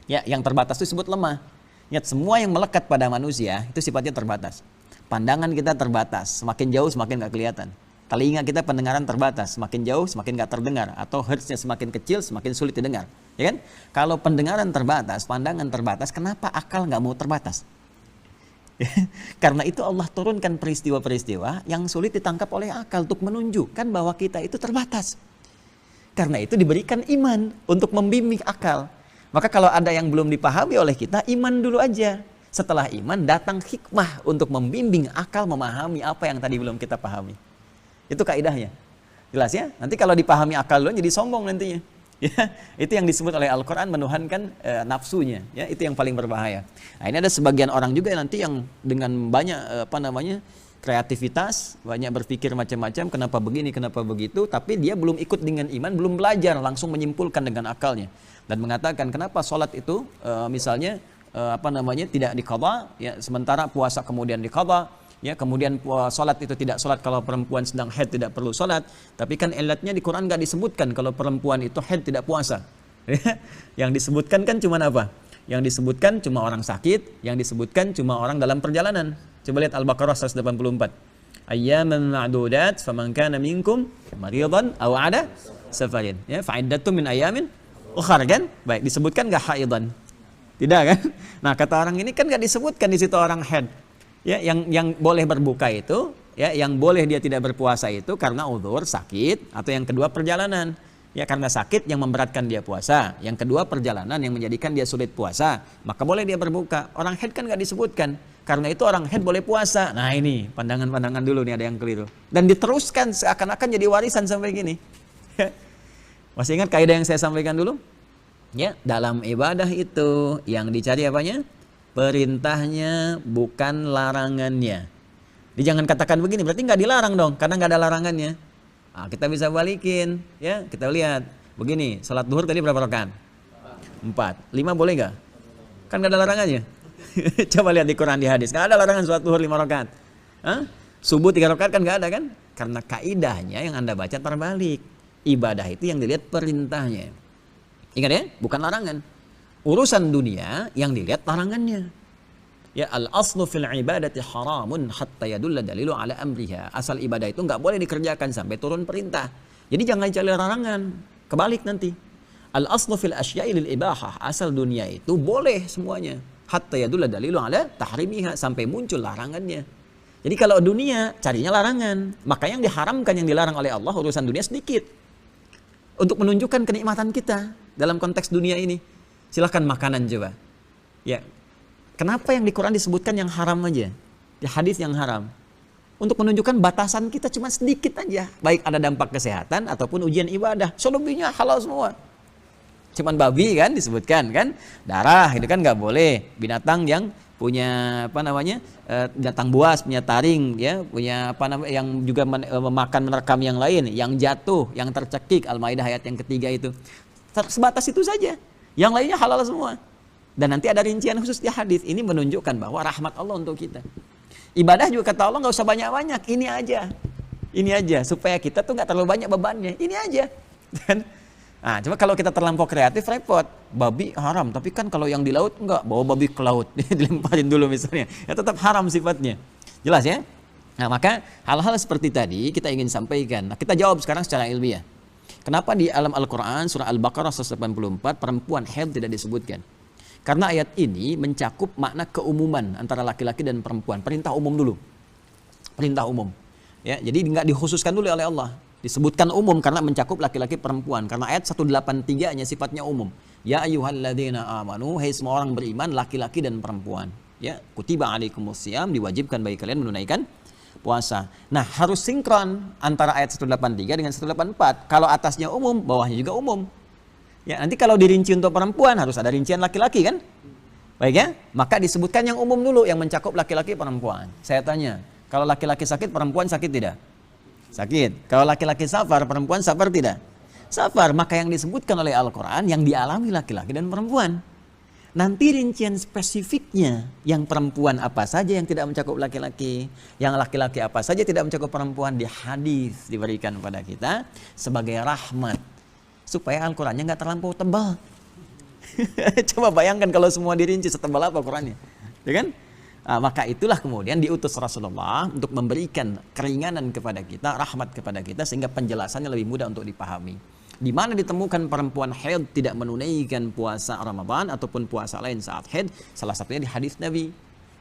Ya, yang terbatas itu disebut lemah. Ingat, semua yang melekat pada manusia itu sifatnya terbatas. Pandangan kita terbatas, semakin jauh semakin nggak kelihatan. Telinga kita pendengaran terbatas, semakin jauh semakin nggak terdengar, atau hertznya semakin kecil semakin sulit didengar, ya kan? Kalau pendengaran terbatas, pandangan terbatas, kenapa akal nggak mau terbatas? Karena itu Allah turunkan peristiwa-peristiwa yang sulit ditangkap oleh akal untuk menunjukkan bahwa kita itu terbatas. Karena itu diberikan iman untuk membimbing akal. Maka kalau ada yang belum dipahami oleh kita, iman dulu aja. Setelah iman datang hikmah untuk membimbing akal memahami apa yang tadi belum kita pahami. Itu kaidahnya. Jelas ya? Nanti kalau dipahami akal dulu jadi sombong nantinya. Ya, itu yang disebut oleh Al-Qur'an menuhankan nafsunya, ya, itu yang paling berbahaya. Nah, ini ada sebagian orang juga nanti yang dengan banyak kreativitas, banyak berpikir macam-macam, kenapa begini, kenapa begitu, tapi dia belum ikut dengan iman, belum belajar, langsung menyimpulkan dengan akalnya dan mengatakan kenapa sholat itu misalnya tidak diqadha, ya, sementara puasa kemudian diqadha. Ya, kemudian sholat itu tidak sholat kalau perempuan sedang haid tidak perlu sholat, tapi kan ilatnya di Quran nggak disebutkan kalau perempuan itu haid tidak puasa. Yang disebutkan kan cuma apa? Yang disebutkan cuma orang sakit, yang disebutkan cuma orang dalam perjalanan. Coba lihat Al-Baqarah 184. Ayyaman ma'dudat faman kana minkum maridan aw ada safarin. Ya, fa'iddatun min ayamin ukhar, kan? Baik, disebutkan nggak haidan? Tidak, kan? Nah, kata orang ini kan nggak disebutkan di situ orang haid. Ya, yang boleh berbuka itu, ya, yang boleh dia tidak berpuasa itu karena udzur, sakit, atau yang kedua perjalanan. Ya, karena sakit yang memberatkan dia puasa, yang kedua perjalanan yang menjadikan dia sulit puasa, maka boleh dia berbuka. Orang haid kan nggak disebutkan, karena itu orang haid boleh puasa. Nah, ini pandangan-pandangan dulu nih ada yang keliru. Dan diteruskan seakan-akan jadi warisan sampai gini. Masih ingat kaidah yang saya sampaikan dulu? Ya, dalam ibadah itu yang dicari apanya? Perintahnya bukan larangannya. Jadi jangan katakan begini, berarti nggak dilarang dong, karena nggak ada larangannya. Nah, kita bisa balikin, ya, kita lihat. Begini, salat duhur tadi berapa rakaat? 4. 5 boleh nggak? Kan nggak ada larangannya. Coba lihat di Quran, di hadis, nggak ada larangan salat duhur 5 rakaat. Subuh 3 rakaat kan nggak ada, kan? Karena kaidahnya yang Anda baca terbalik. Ibadah itu yang dilihat perintahnya. Ingat ya, bukan larangan. Urusan dunia yang dilihat larangannya. Ya, al-aslu fil ibadati haramun hatta yadulla dalilu ala amriha. Asal ibadah itu nggak boleh dikerjakan sampai turun perintah. Jadi jangan cari larangan. Kebalik nanti. Al-aslu fil asya'i lil ibahah. Asal dunia itu boleh semuanya. Hatta yadulla dalilu ala tahrimiha, sampai muncul larangannya. Jadi kalau dunia carinya larangan, maka yang diharamkan, yang dilarang oleh Allah urusan dunia sedikit. Untuk menunjukkan kenikmatan kita dalam konteks dunia ini. Silahkan makanan coba. Ya. Kenapa yang di Quran disebutkan yang haram aja? Di hadis yang haram. Untuk menunjukkan batasan kita cuma sedikit aja. Baik ada dampak kesehatan ataupun ujian ibadah. Selebihnya halal semua. Cuman babi kan disebutkan kan. Darah itu kan nggak boleh. Binatang yang punya binatang buas, punya taring, ya, punya yang juga memakan menerkam yang lain, yang jatuh, yang tercekik, Al-Maidah ayat yang ketiga itu. Sebatas itu saja. Yang lainnya halal semua. Dan nanti ada rincian khusus di hadis. Ini menunjukkan bahwa rahmat Allah untuk kita. Ibadah juga kata Allah nggak usah banyak-banyak. Ini aja. Ini aja. Supaya kita tuh nggak terlalu banyak bebannya. Ini aja. Nah, coba kalau kita terlampau kreatif, repot. Babi haram. Tapi kan kalau yang di laut nggak. Bawa babi ke laut. Dilemparin dulu misalnya. Ya tetap haram sifatnya. Jelas ya? Nah, maka hal-hal seperti tadi kita ingin sampaikan. Nah, kita jawab sekarang secara ilmiah. Kenapa di alam Al-Quran surah Al-Baqarah 184 perempuan haid tidak disebutkan? Karena ayat ini mencakup makna keumuman antara laki-laki dan perempuan. Perintah umum dulu. Perintah umum. Ya, jadi nggak dikhususkan dulu oleh Allah. Disebutkan umum karena mencakup laki-laki perempuan. Karena ayat 183-nya sifatnya umum. Ya ayyuhalladzina amanu, hai semua orang beriman, laki-laki dan perempuan. Ya, kutiba alaikumusiyam, diwajibkan bagi kalian menunaikan puasa. Nah, harus sinkron antara ayat 183 dengan 184. Kalau atasnya umum, bawahnya juga umum. Ya, nanti kalau dirinci untuk perempuan harus ada rincian laki-laki kan? Baik ya? Maka disebutkan yang umum dulu yang mencakup laki-laki perempuan. Saya tanya, kalau laki-laki sakit, perempuan sakit tidak? Sakit. Kalau laki-laki safar, perempuan safar tidak? Safar. Maka yang disebutkan oleh Al-Quran yang dialami laki-laki dan perempuan. Nanti rincian spesifiknya, yang perempuan apa saja yang tidak mencakup laki-laki, yang laki-laki apa saja tidak mencakup perempuan, di hadis diberikan kepada kita sebagai rahmat supaya Al-Qurannya nggak terlampau tebal. Coba bayangkan kalau semua dirinci, setebal apa Qurannya, ya kan? Maka itulah kemudian diutus Rasulullah untuk memberikan keringanan kepada kita, rahmat kepada kita, sehingga penjelasannya lebih mudah untuk dipahami. Di mana ditemukan perempuan haid tidak menunaikan puasa Ramadan ataupun puasa lain saat haid? Salah satunya di hadis Nabi.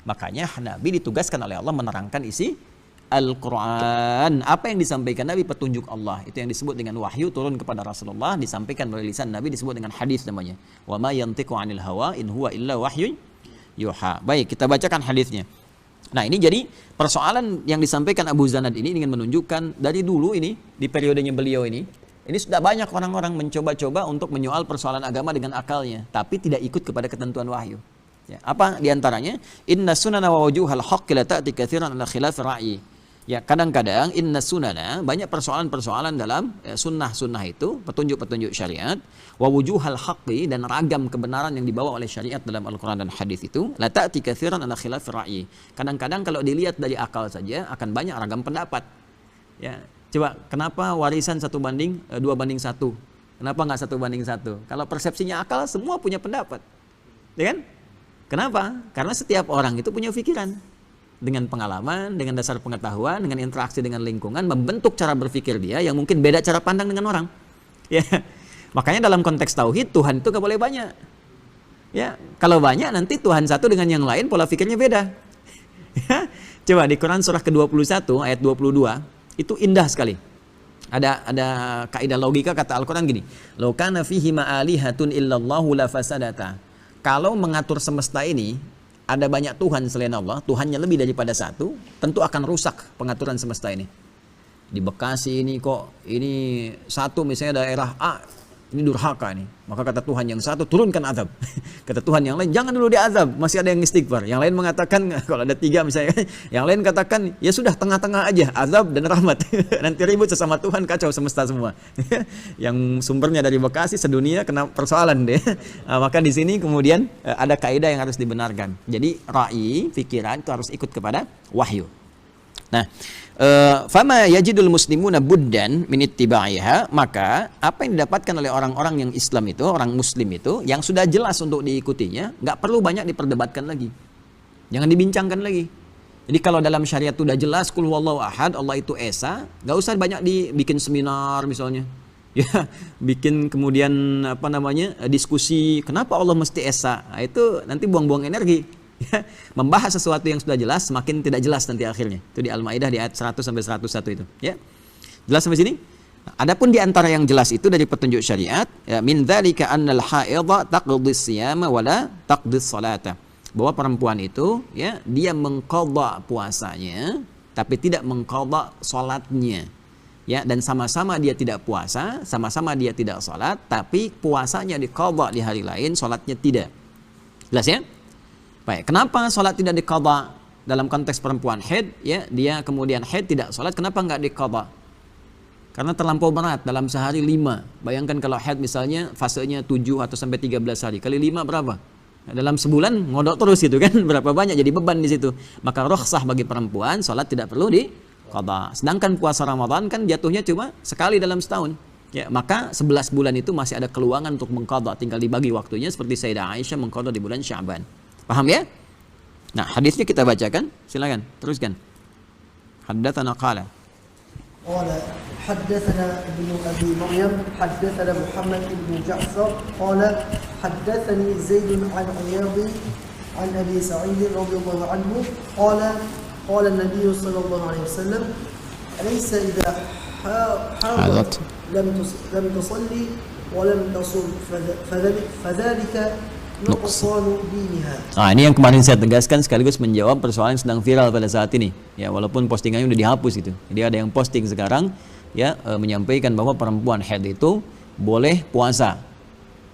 Makanya Nabi ditugaskan oleh Allah menerangkan isi Al-Quran. Apa yang disampaikan Nabi petunjuk Allah. Itu yang disebut dengan wahyu turun kepada Rasulullah, disampaikan melalui lisan Nabi, disebut dengan hadis namanya. Wa ma yantiqu 'anil hawa in huwa illa wahyun yuha. Baik, kita bacakan hadisnya. Nah, ini jadi persoalan yang disampaikan Abu Zanad ini ingin menunjukkan dari dulu ini, di periodenya beliau ini sudah banyak orang-orang mencoba-coba untuk menyoal persoalan agama dengan akalnya, tapi tidak ikut kepada ketentuan wahyu. Ya, apa diantaranya? Inna sunana wa wujuhal haqqi la ta'ti katsiran ala khilaf ra'i. Ya, kadang-kadang inna sunana, banyak persoalan-persoalan dalam sunnah-sunnah itu, petunjuk-petunjuk syariat, wa wujuhal haqqi, dan ragam kebenaran yang dibawa oleh syariat dalam Al-Quran dan hadis itu, la ta'ti katsiran ala khilaf ra'i. Kadang-kadang kalau dilihat dari akal saja akan banyak ragam pendapat. Ya, coba kenapa warisan 2:1? Kenapa nggak 1:1? Kalau persepsinya akal, semua punya pendapat. Ya kan? Kenapa? Karena setiap orang itu punya pikiran. Dengan pengalaman, dengan dasar pengetahuan, dengan interaksi dengan lingkungan, membentuk cara berpikir dia yang mungkin beda cara pandang dengan orang. Ya, makanya dalam konteks tauhid, Tuhan itu gak boleh banyak. Ya, kalau banyak nanti Tuhan satu dengan yang lain pola pikirnya beda. Ya, coba di Quran surah ke-21 ayat 22 itu indah sekali. Ada kaidah logika kata Al-Quran gini. Law kana fihi ma'alihatun illallahu lafasadata. Kalau mengatur semesta ini ada banyak Tuhan selain Allah, Tuhannya lebih daripada satu, tentu akan rusak pengaturan semesta ini. Di Bekasi ini kok, ini satu misalnya daerah A, ini durhaka nih. Maka kata Tuhan yang satu, turunkan azab. Kata Tuhan yang lain, jangan dulu diazab, masih ada yang istighfar. Yang lain mengatakan, kalau ada 3 misalnya, yang lain katakan, ya sudah tengah-tengah aja, azab dan rahmat. Nanti ribut sesama Tuhan, kacau semesta semua. Yang sumbernya dari Bekasi, sedunia kena persoalan deh. Maka di sini kemudian ada kaidah yang harus dibenarkan. Jadi ra'i, pikiran itu harus ikut kepada wahyu. Nah, fama yajidul muslimuna buddan min ittiba'iha, maka apa yang didapatkan oleh orang-orang yang Islam itu, orang muslim itu yang sudah jelas untuk diikutinya, nggak perlu banyak diperdebatkan lagi. Jangan dibincangkan lagi. Jadi kalau dalam syariat itu udah jelas qul huwallahu ahad, Allah itu esa, nggak usah banyak dibikin seminar misalnya. Ya, bikin kemudian diskusi kenapa Allah mesti esa. Nah, itu nanti buang-buang energi. Ya, membahas sesuatu yang sudah jelas semakin tidak jelas nanti akhirnya. Itu di Al-Maidah di ayat 100 sampai 101 itu, ya. Jelas sampai sini? Adapun di antara yang jelas itu dari petunjuk syariat, ya, min dzalika annal haidha taqdi siyama wala taqdi salata. Bahwa perempuan itu, ya, dia mengqadha puasanya tapi tidak mengqadha salatnya. Ya, dan sama-sama dia tidak puasa, sama-sama dia tidak salat, tapi puasanya diqadha di hari lain, salatnya tidak. Jelas ya? Baik, kenapa sholat tidak diqadha dalam konteks perempuan haid? Ya, dia kemudian haid tidak sholat, kenapa nggak diqadha? Karena terlampau berat dalam sehari 5. Bayangkan kalau haid misalnya fasenya 7 atau sampai 13 hari, kali 5 berapa? Dalam sebulan ngodok terus gitu kan, berapa banyak jadi beban di situ. Maka rukhsah bagi perempuan sholat tidak perlu diqadha. Sedangkan puasa Ramadan kan jatuhnya cuma sekali dalam setahun. Ya, maka 11 bulan itu masih ada keluangan untuk mengqadha, tinggal dibagi waktunya seperti Sayyidah Aisyah mengqadha di bulan Sya'ban. Paham ya? Nah, hadisnya kita bacakan. Silakan, teruskan. Haddatsana qala. Qala haddatsana Ibnu Abi Maryam, haddatsana Muhammad ibn Ja'far, qala haddatsani Zaid an Iyad an Abi Sa'id radhiyallahu anhu, qala an-nabiy sallallahu alaihi wasallam, "Alaysa idha hadat lam tusalli wa lam tasum fadhalika nuqsanu diniha." Nah, ini yang kemarin saya tegaskan sekaligus menjawab persoalan yang sedang viral pada saat ini. Ya, walaupun postingannya udah dihapus itu. Jadi ada yang posting sekarang ya menyampaikan bahwa perempuan haid itu boleh puasa.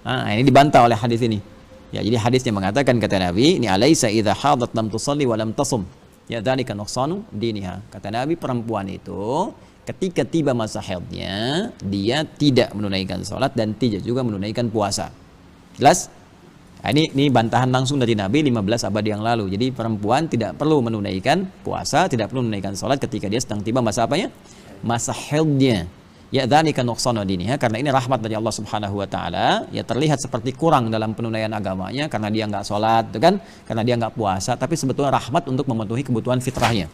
Nah, ini dibantah oleh hadis ini. Ya, jadi hadisnya mengatakan kata Nabi, ini alaisa idza hadat lam tusalli wa lam tasum. Ya, dzalika nuqsanu diniha. Kata Nabi, perempuan itu ketika tiba masa haidnya, dia tidak menunaikan salat dan tidak juga menunaikan puasa. Jelas? Nah, ini bantahan langsung dari Nabi 15 abad yang lalu. Jadi perempuan tidak perlu menunaikan puasa, tidak perlu menunaikan sholat ketika dia sedang tiba masa apanya? Masa haidnya. Ya dzalika nuqsanu diniha, karena ini rahmat dari Allah Subhanahu wa taala, ya terlihat seperti kurang dalam penunaian agamanya karena dia enggak sholat, gitu kan? Karena dia enggak puasa, tapi sebetulnya rahmat untuk memenuhi kebutuhan fitrahnya.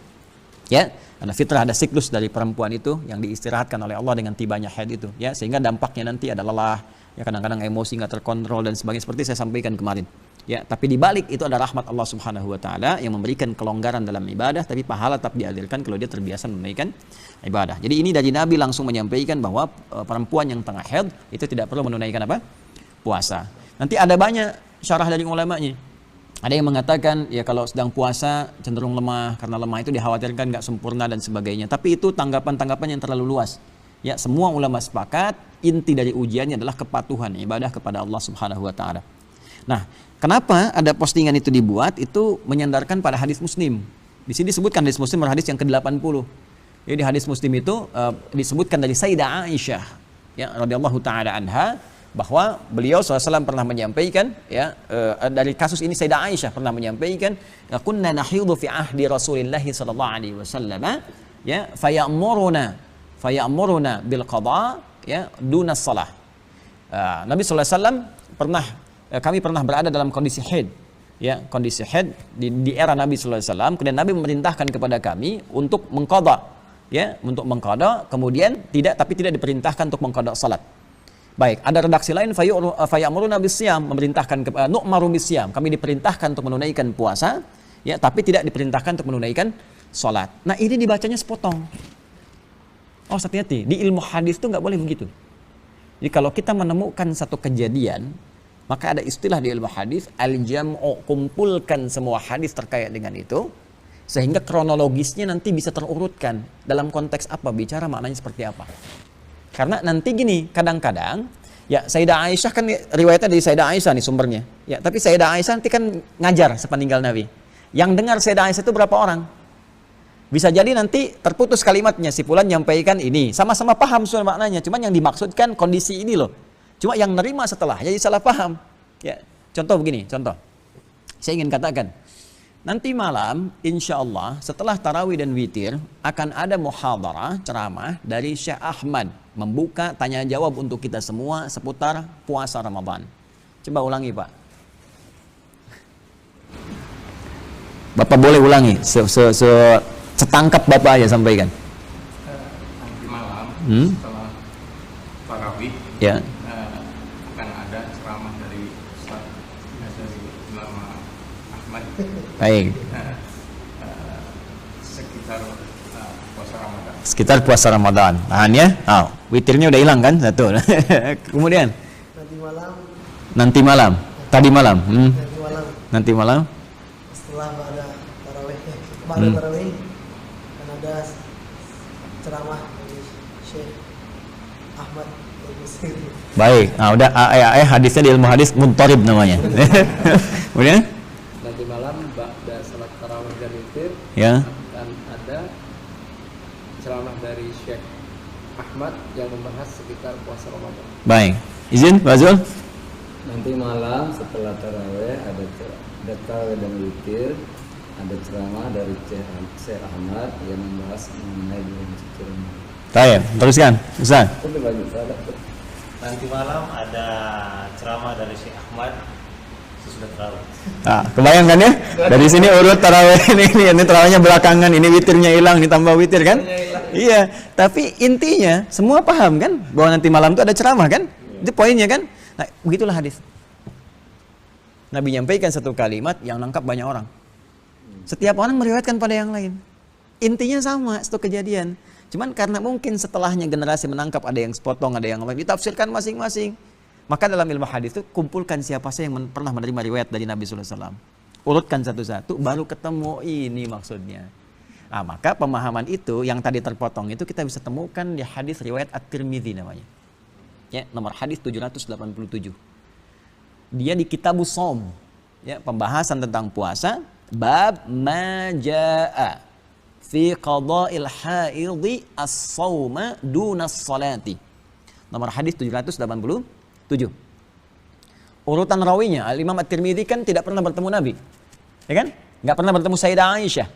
Ya, karena fitrah ada siklus dari perempuan itu yang diistirahatkan oleh Allah dengan tibanya haid itu, ya, sehingga dampaknya nanti ada lelah, ya kadang-kadang emosi enggak terkontrol dan sebagainya seperti saya sampaikan kemarin. Ya, tapi di balik itu ada rahmat Allah Subhanahu wa taala yang memberikan kelonggaran dalam ibadah, tapi pahala tetap dialirkan kalau dia terbiasa menunaikan ibadah. Jadi ini dari Nabi langsung menyampaikan bahwa perempuan yang tengah haid itu tidak perlu menunaikan apa? Puasa. Nanti ada banyak syarah dari ulamanya. Ada yang mengatakan ya kalau sedang puasa cenderung lemah, karena lemah itu dikhawatirkan nggak sempurna dan sebagainya. Tapi itu tanggapan-tanggapan yang terlalu luas. Ya, semua ulama sepakat inti dari ujiannya adalah kepatuhan ibadah kepada Allah Subhanahu wa taala. Nah, kenapa ada postingan itu dibuat? Itu menyandarkan pada hadis Muslim. Di sini disebutkan hadis Muslim hadis yang ke-80. Jadi hadis Muslim itu disebutkan dari Sayyidah Aisyah, ya radhiyallahu taala anha, bahwa beliau SAW pernah menyampaikan, ya dari kasus ini Sayyidah Aisyah pernah menyampaikan, kunna nahidu fi ahdi Rasulillah sallallahu alaihi wasallam, ya fayamuruna bil qada, ya duna shalah. Nabi SAW kami pernah berada dalam kondisi haid, ya kondisi haid di era Nabi SAW. Kemudian Nabi memerintahkan kepada kami untuk mengqada, ya untuk mengqada, kemudian tidak diperintahkan untuk mengqada salat. Baik, ada redaksi lain fayamuruna bisyam, memerintahkan nu'maru bisyam, kami diperintahkan untuk menunaikan puasa, ya tapi tidak diperintahkan untuk menunaikan salat. Nah, ini dibacanya sepotong. Oh, hati-hati, di ilmu hadis itu nggak boleh begitu. Jadi kalau kita menemukan satu kejadian, maka ada istilah di ilmu hadis al-jam'u, kumpulkan semua hadis terkait dengan itu sehingga kronologisnya nanti bisa terurutkan dalam konteks apa, bicara maknanya seperti apa. Karena nanti gini, kadang-kadang ya Sayyidah Aisyah kan riwayatnya dari Sayyidah Aisyah nih sumbernya. Ya, tapi Sayyidah Aisyah nanti kan ngajar sepeninggal Nabi. Yang dengar Sayyidah Aisyah itu berapa orang? Bisa jadi nanti terputus kalimatnya, si fulan nyampaikan ini, sama-sama paham soal maknanya, cuman yang dimaksudkan kondisi ini loh. Cuma yang nerima setelah jadi salah paham. Ya, contoh begini, contoh. Saya ingin katakan, nanti malam insya Allah setelah tarawih dan witir akan ada muhadarah ceramah dari Syekh Ahmad membuka tanya jawab untuk kita semua seputar puasa Ramadan. Coba ulangi, Pak. Bapak boleh ulangi, setangkap Bapak aja sampaikan. Nanti malam setelah tarawih, ya. Baik. Sekitar puasa Ramadan. Tahan ya. Witirnya udah hilang kan? Satu. Kemudian nanti malam. Tadi malam. Nanti malam. Setelah ada tarawih, kan ada ceramah dari Syekh Ahmad. Baik. Udah hadisnya di ilmu hadis muntarib namanya. Kemudian nanti malam ba'da salat tarawih dan witir, ya, akan ada ceramah dari Syekh Ahmad yang membahas sekitar puasa Ramadan. Baik, izin Pak Zul. Nanti malam setelah tarawih ada tarawih dan witir, ada ceramah dari Syekh Ahmad yang membahas mengenai bulan suci Ramadan. Baik, teruskan, Ustaz. Nanti malam ada ceramah dari Syekh Ahmad sesudah tarawih. Kebayang kan ya? Dari sini urut tarawih ini tarawihnya belakangan, ini witirnya hilang, ditambah witir kan? Iya, tapi intinya semua paham kan bahwa nanti malam itu ada ceramah kan? Itu poinnya kan? Nah, begitulah hadis. Nabi nyampaikan satu kalimat yang nangkap banyak orang. Setiap orang meriwayatkan pada yang lain. Intinya sama, satu kejadian. Cuman karena mungkin setelahnya generasi menangkap ada yang sepotong, ada yang lain, ditafsirkan masing-masing. Maka dalam ilmu hadis itu kumpulkan siapa saja yang pernah menerima riwayat dari Nabi SAW. Urutkan satu-satu, baru ketemu ini maksudnya. Maka pemahaman itu yang tadi terpotong itu kita bisa temukan di hadis riwayat At-Tirmidzi namanya. Ya, nomor hadis 787. Dia di Kitabus Shaum. Ya, pembahasan tentang puasa, bab ma jaa fi qada'il haidhi as-shauma duna as-salati. Nomor hadis 787. Urutan rawinya, Al-Imam At-Tirmidzi kan tidak pernah bertemu Nabi. Ya kan? Enggak pernah bertemu Sayyidah Aisyah.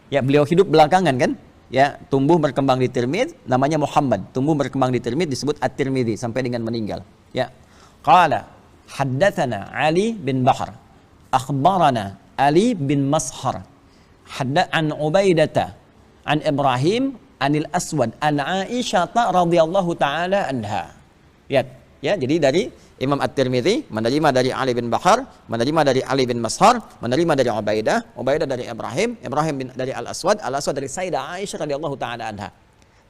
Ya, beliau hidup belakangan kan? ya tumbuh berkembang di Tirmidzi, namanya Muhammad, tumbuh berkembang di Tirmidzi disebut At-Tirmidzi sampai dengan meninggal. Ya. Qala haddatsana Ali bin Bahr, akhbarana Ali bin Mashar, an Ubaidata, an Ibrahim, anil Aswad, an Aisyah radhiyallahu taala anha. Lihat, ya, jadi dari Imam At-Tirmidzi menerima dari Ali bin Bahr, menerima dari Ali bin Mashar, menerima dari Ubaidah, Ubaidah dari Ibrahim, Ibrahim dari Al-Aswad, Al-Aswad dari Sayyidah Aisyah radhiyallahu taala anha.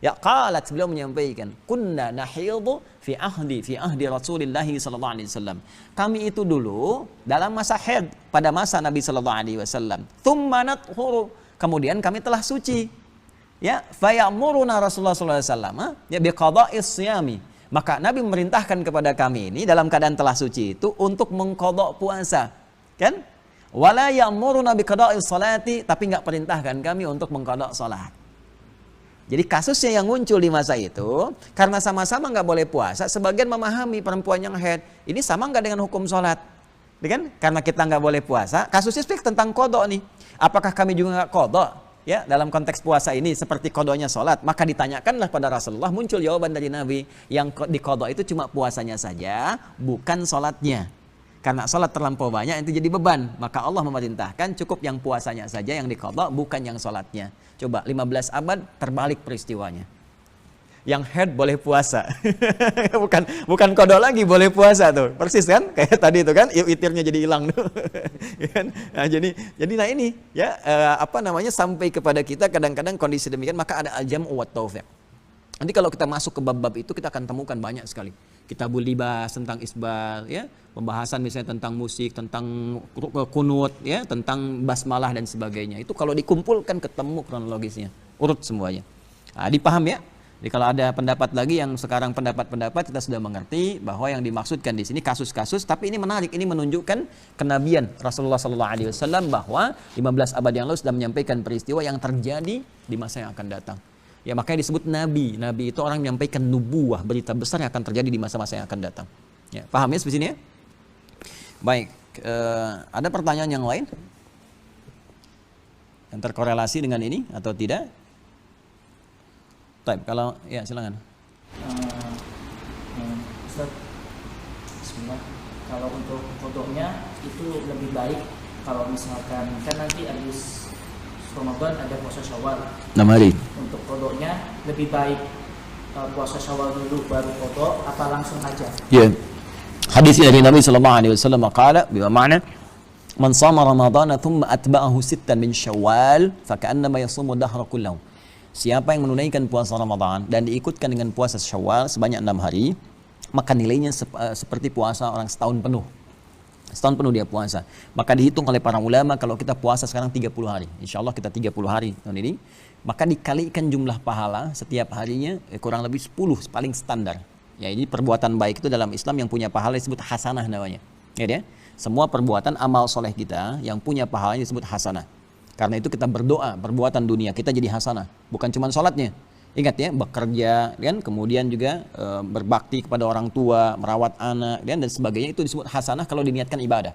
Ya, qalat, beliau menyampaikan, kunna nahidhu fi ahdi Rasulillah sallallahu alaihi wasallam. Kami itu dulu dalam masa haid pada masa Nabi sallallahu alaihi wasallam. Tsumma nathuru, kemudian kami telah suci. Ya, fayamuruna Rasulullah sallallahu alaihi wasallam ya biqada'is siyami. Maka Nabi memerintahkan kepada kami ini dalam keadaan telah suci itu untuk mengqada' puasa. Kan? Wala ya'muruna biqada'is salati, tapi enggak perintahkan kami untuk mengqada' salat. Jadi kasusnya yang muncul di masa itu, karena sama-sama nggak boleh puasa, sebagian memahami perempuan yang haid, ini sama nggak dengan hukum sholat? Kan? Karena kita nggak boleh puasa, kasusnya speak tentang kodok nih. Apakah kami juga nggak kodok? Ya, dalam konteks puasa ini seperti kodoknya sholat, maka ditanyakanlah pada Rasulullah, muncul jawaban dari Nabi, yang di kodok itu cuma puasanya saja, bukan sholatnya. Karena sholat terlampau banyak itu jadi beban, maka Allah memerintahkan cukup yang puasanya saja yang diqadha, bukan yang sholatnya. Coba 15 abad terbalik peristiwanya. Yang head boleh puasa, bukan qadha lagi, boleh puasa tuh, persis kan? Kayak tadi itu kan, witirnya jadi hilang tuh. Nah, jadi nah ini ya sampai kepada kita kadang-kadang kondisi demikian, maka ada al-jam'u wat taufiq. Nanti kalau kita masuk ke bab-bab itu kita akan temukan banyak sekali. Kitabul libas tentang isbal, ya, pembahasan misalnya tentang musik, tentang kunut, ya, tentang basmalah dan sebagainya. Itu kalau dikumpulkan ketemu kronologisnya, urut semuanya. Nah, dipaham ya? Jadi kalau ada pendapat lagi yang sekarang pendapat-pendapat kita sudah mengerti bahwa yang dimaksudkan di sini kasus-kasus, tapi ini menarik, ini menunjukkan kenabian Rasulullah SAW bahwa 15 abad yang lalu sudah menyampaikan peristiwa yang terjadi di masa yang akan datang. Ya, makanya disebut nabi. Nabi itu orang yang menyampaikan nubuwah, berita besar yang akan terjadi di masa-masa yang akan datang. Ya, paham ya sampai sini ya? Baik, ada pertanyaan yang lain yang terkorelasi dengan ini atau tidak? Baik, kalau ya silakan. Ustaz, bismillah. Kalau untuk kodoknya itu lebih baik kalau misalkan kan nanti habis Ramadan ada puasa Syawal. 6 hari. Untuk kodoknya lebih baik puasa Syawal dulu baru kodok apa langsung aja? Ya. Hadis dari Nabi sallallahu alaihi wasallam qala bi ma'na man shama Ramadan thumma atba'ahu 6 min Syawal fa ka'annama yasumu dahra kullahu. Siapa yang menunaikan puasa Ramadan dan diikutkan dengan puasa Syawal sebanyak 6 hari, maka nilainya seperti puasa orang setahun penuh. Setahun penuh dia puasa. Maka dihitung oleh para ulama kalau kita puasa sekarang 30 hari. Insya Allah kita 30 hari tahun ini. Maka dikalikan jumlah pahala setiap harinya kurang lebih 10 paling standar. Ya, ini perbuatan baik itu dalam Islam yang punya pahala disebut hasanah namanya. Ya, semua perbuatan amal soleh kita yang punya pahalanya disebut hasanah. Karena itu kita berdoa, perbuatan dunia kita jadi hasanah. Bukan cuma sholatnya. Ingat ya, bekerja, kan? Kemudian juga berbakti kepada orang tua, merawat anak, dan sebagainya itu disebut hasanah kalau diniatkan ibadah.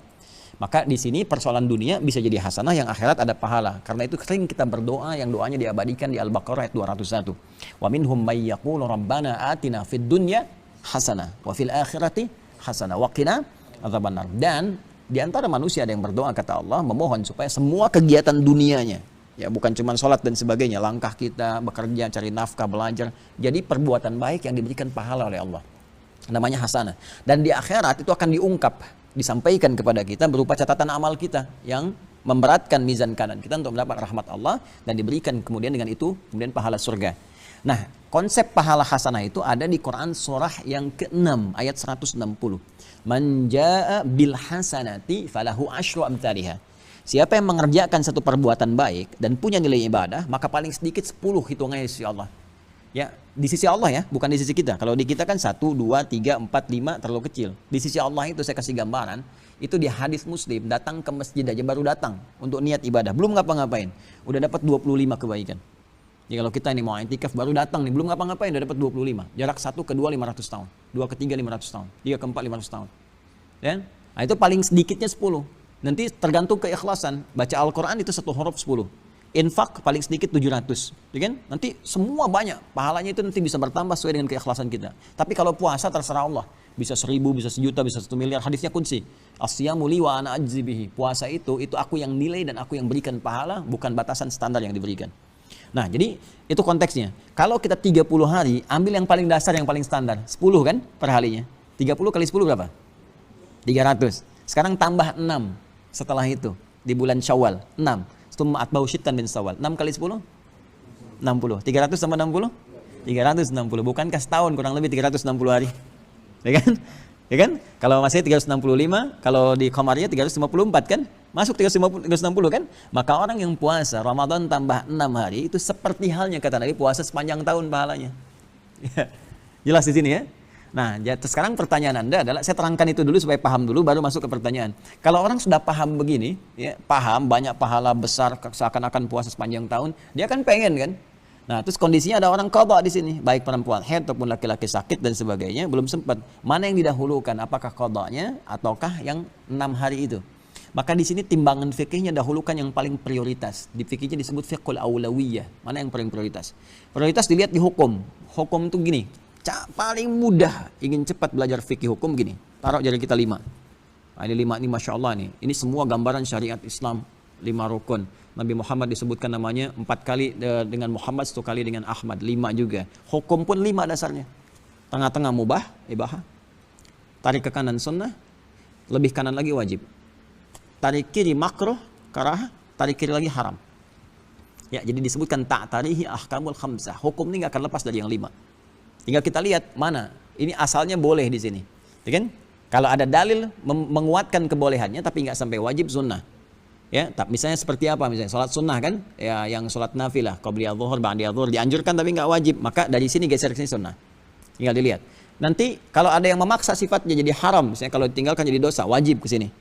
Maka di sini persoalan dunia bisa jadi hasanah, yang akhirat ada pahala. Karena itu sering kita berdoa yang doanya diabadikan di Al-Baqarah ayat 201. Wa minhum may yaqulu rabbana atina fid dunya hasanah wa fil akhirati hasanah wa qina adzabannar. Dan di antara manusia ada yang berdoa, kata Allah, memohon supaya semua kegiatan dunianya, ya, bukan cuma sholat dan sebagainya, langkah kita, bekerja, cari nafkah, belajar, jadi perbuatan baik yang diberikan pahala oleh Allah. Namanya hasanah. Dan di akhirat itu akan diungkap, disampaikan kepada kita berupa catatan amal kita yang memberatkan mizan kanan kita untuk mendapat rahmat Allah, dan diberikan kemudian dengan itu kemudian pahala surga. Nah, konsep pahala hasanah itu ada di Quran surah yang ke-6 ayat 160. Man jaa bil hasanati falahu asyru amsalihha. Siapa yang mengerjakan satu perbuatan baik dan punya nilai ibadah, maka paling sedikit 10 hitungannya di sisi Allah. Ya, di sisi Allah ya, bukan di sisi kita. Kalau di kita kan 1, 2, 3, 4, 5 terlalu kecil. Di sisi Allah itu saya kasih gambaran, itu di hadis Muslim, datang ke masjid aja baru datang untuk niat ibadah, belum ngapa-ngapain, udah dapat 25 kebaikan. Ya, kalau kita ini mau i'tikaf baru datang nih, belum ngapa-ngapain udah dapat 25. Jarak 1 ke 2 500 tahun, 2 ke 3 500 tahun, 3 ke 4 500 tahun. Ya? Nah, itu paling sedikitnya 10. Nanti tergantung keikhlasan. Baca Al-Quran itu 1 huruf 10. infak paling sedikit 700, ya kan? Nanti semua banyak, pahalanya itu nanti bisa bertambah sesuai dengan keikhlasan kita. Tapi kalau puasa terserah Allah, bisa 1000, bisa 1 juta, bisa 1 miliar. Hadisnya kunci, as-siyamu li wa ana ajzi bihi. Puasa itu aku yang nilai dan aku yang berikan pahala, bukan batasan standar yang diberikan. Nah, jadi itu konteksnya. Kalau kita 30 hari, ambil yang paling dasar, yang paling standar, 10 kan per harinya. 30 kali 10 berapa? 300. Sekarang tambah 6 setelah itu di bulan Syawal, 6. Summa atba'u syittan min Syawal. 6 kali 10? 60. 300 tambah 60? 360. Bukankah setahun kurang lebih 360 hari? Ya kan? Ya kan? Kalau masih 365, kalau di Qamariyah 354 kan? Masuk 360 kan? Maka orang yang puasa Ramadan tambah 6 hari itu seperti halnya kata Nabi puasa sepanjang tahun pahalanya. Jelas di sini ya? Nah, sekarang pertanyaan Anda adalah, saya terangkan itu dulu supaya paham dulu, baru masuk ke pertanyaan. Kalau orang sudah paham begini, ya, paham banyak pahala besar seakan-akan puasa sepanjang tahun, dia kan pengen kan? Nah, terus kondisinya ada orang qadha di sini, baik perempuan haid ataupun laki-laki sakit dan sebagainya, belum sempat. Mana yang didahulukan? Apakah qadhanya ataukah yang 6 hari itu? Maka di sini timbangan fikihnya dahulukan yang paling prioritas. Di fikihnya disebut fiqhul aulawiyah. Mana yang paling prioritas? Prioritas dilihat di hukum. Hukum itu gini, paling mudah ingin cepat belajar fikih hukum gini. Taruh jari kita 5. Nah, ini 5 ini Masya Allah nih. Ini semua gambaran syariat Islam, 5 rukun. Nabi Muhammad disebutkan namanya 4 kali dengan Muhammad, 1 kali dengan Ahmad, 5 juga. Hukum pun 5 dasarnya. Tengah-tengah mubah, ibahah. Tarik ke kanan sunnah, lebih kanan lagi wajib. Tarik kiri makruh, karah, tarik kiri lagi haram. Ya, jadi disebutkan ta'tarihi ahkamul khamsah. Hukum ini nggak akan lepas dari yang 5. Tinggal kita lihat mana. Ini asalnya boleh di sini. Ya kan? Kalau ada dalil menguatkan kebolehannya tapi nggak sampai wajib sunnah. Ya, misalnya seperti apa? Misalnya salat sunnah kan? Ya, yang salat nafilah, qabliyadh dhuhur, ba'diyadh dhuhur dianjurkan tapi nggak wajib. Maka dari sini geser ke sini sunnah. Tinggal dilihat. Nanti kalau ada yang memaksa sifatnya jadi haram, misalnya kalau ditinggalkan jadi dosa, wajib ke sini.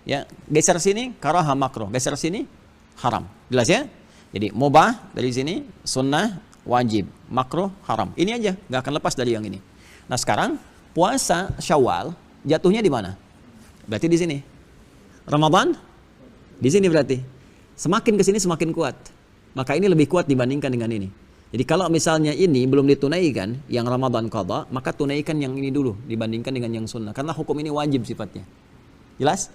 Ya, geser sini karaha makruh, geser sini haram. Jelas ya? Jadi mubah dari sini, sunnah, wajib, makruh, haram. Ini aja, nggak akan lepas dari yang ini. Nah, sekarang puasa Syawal jatuhnya di mana? Berarti di sini. Ramadan di sini berarti. Semakin ke sini semakin kuat. Maka ini lebih kuat dibandingkan dengan ini. Jadi kalau misalnya ini belum ditunaikan yang Ramadan qadha, maka tunaikan yang ini dulu dibandingkan dengan yang sunnah. Karena hukum ini wajib sifatnya. Jelas?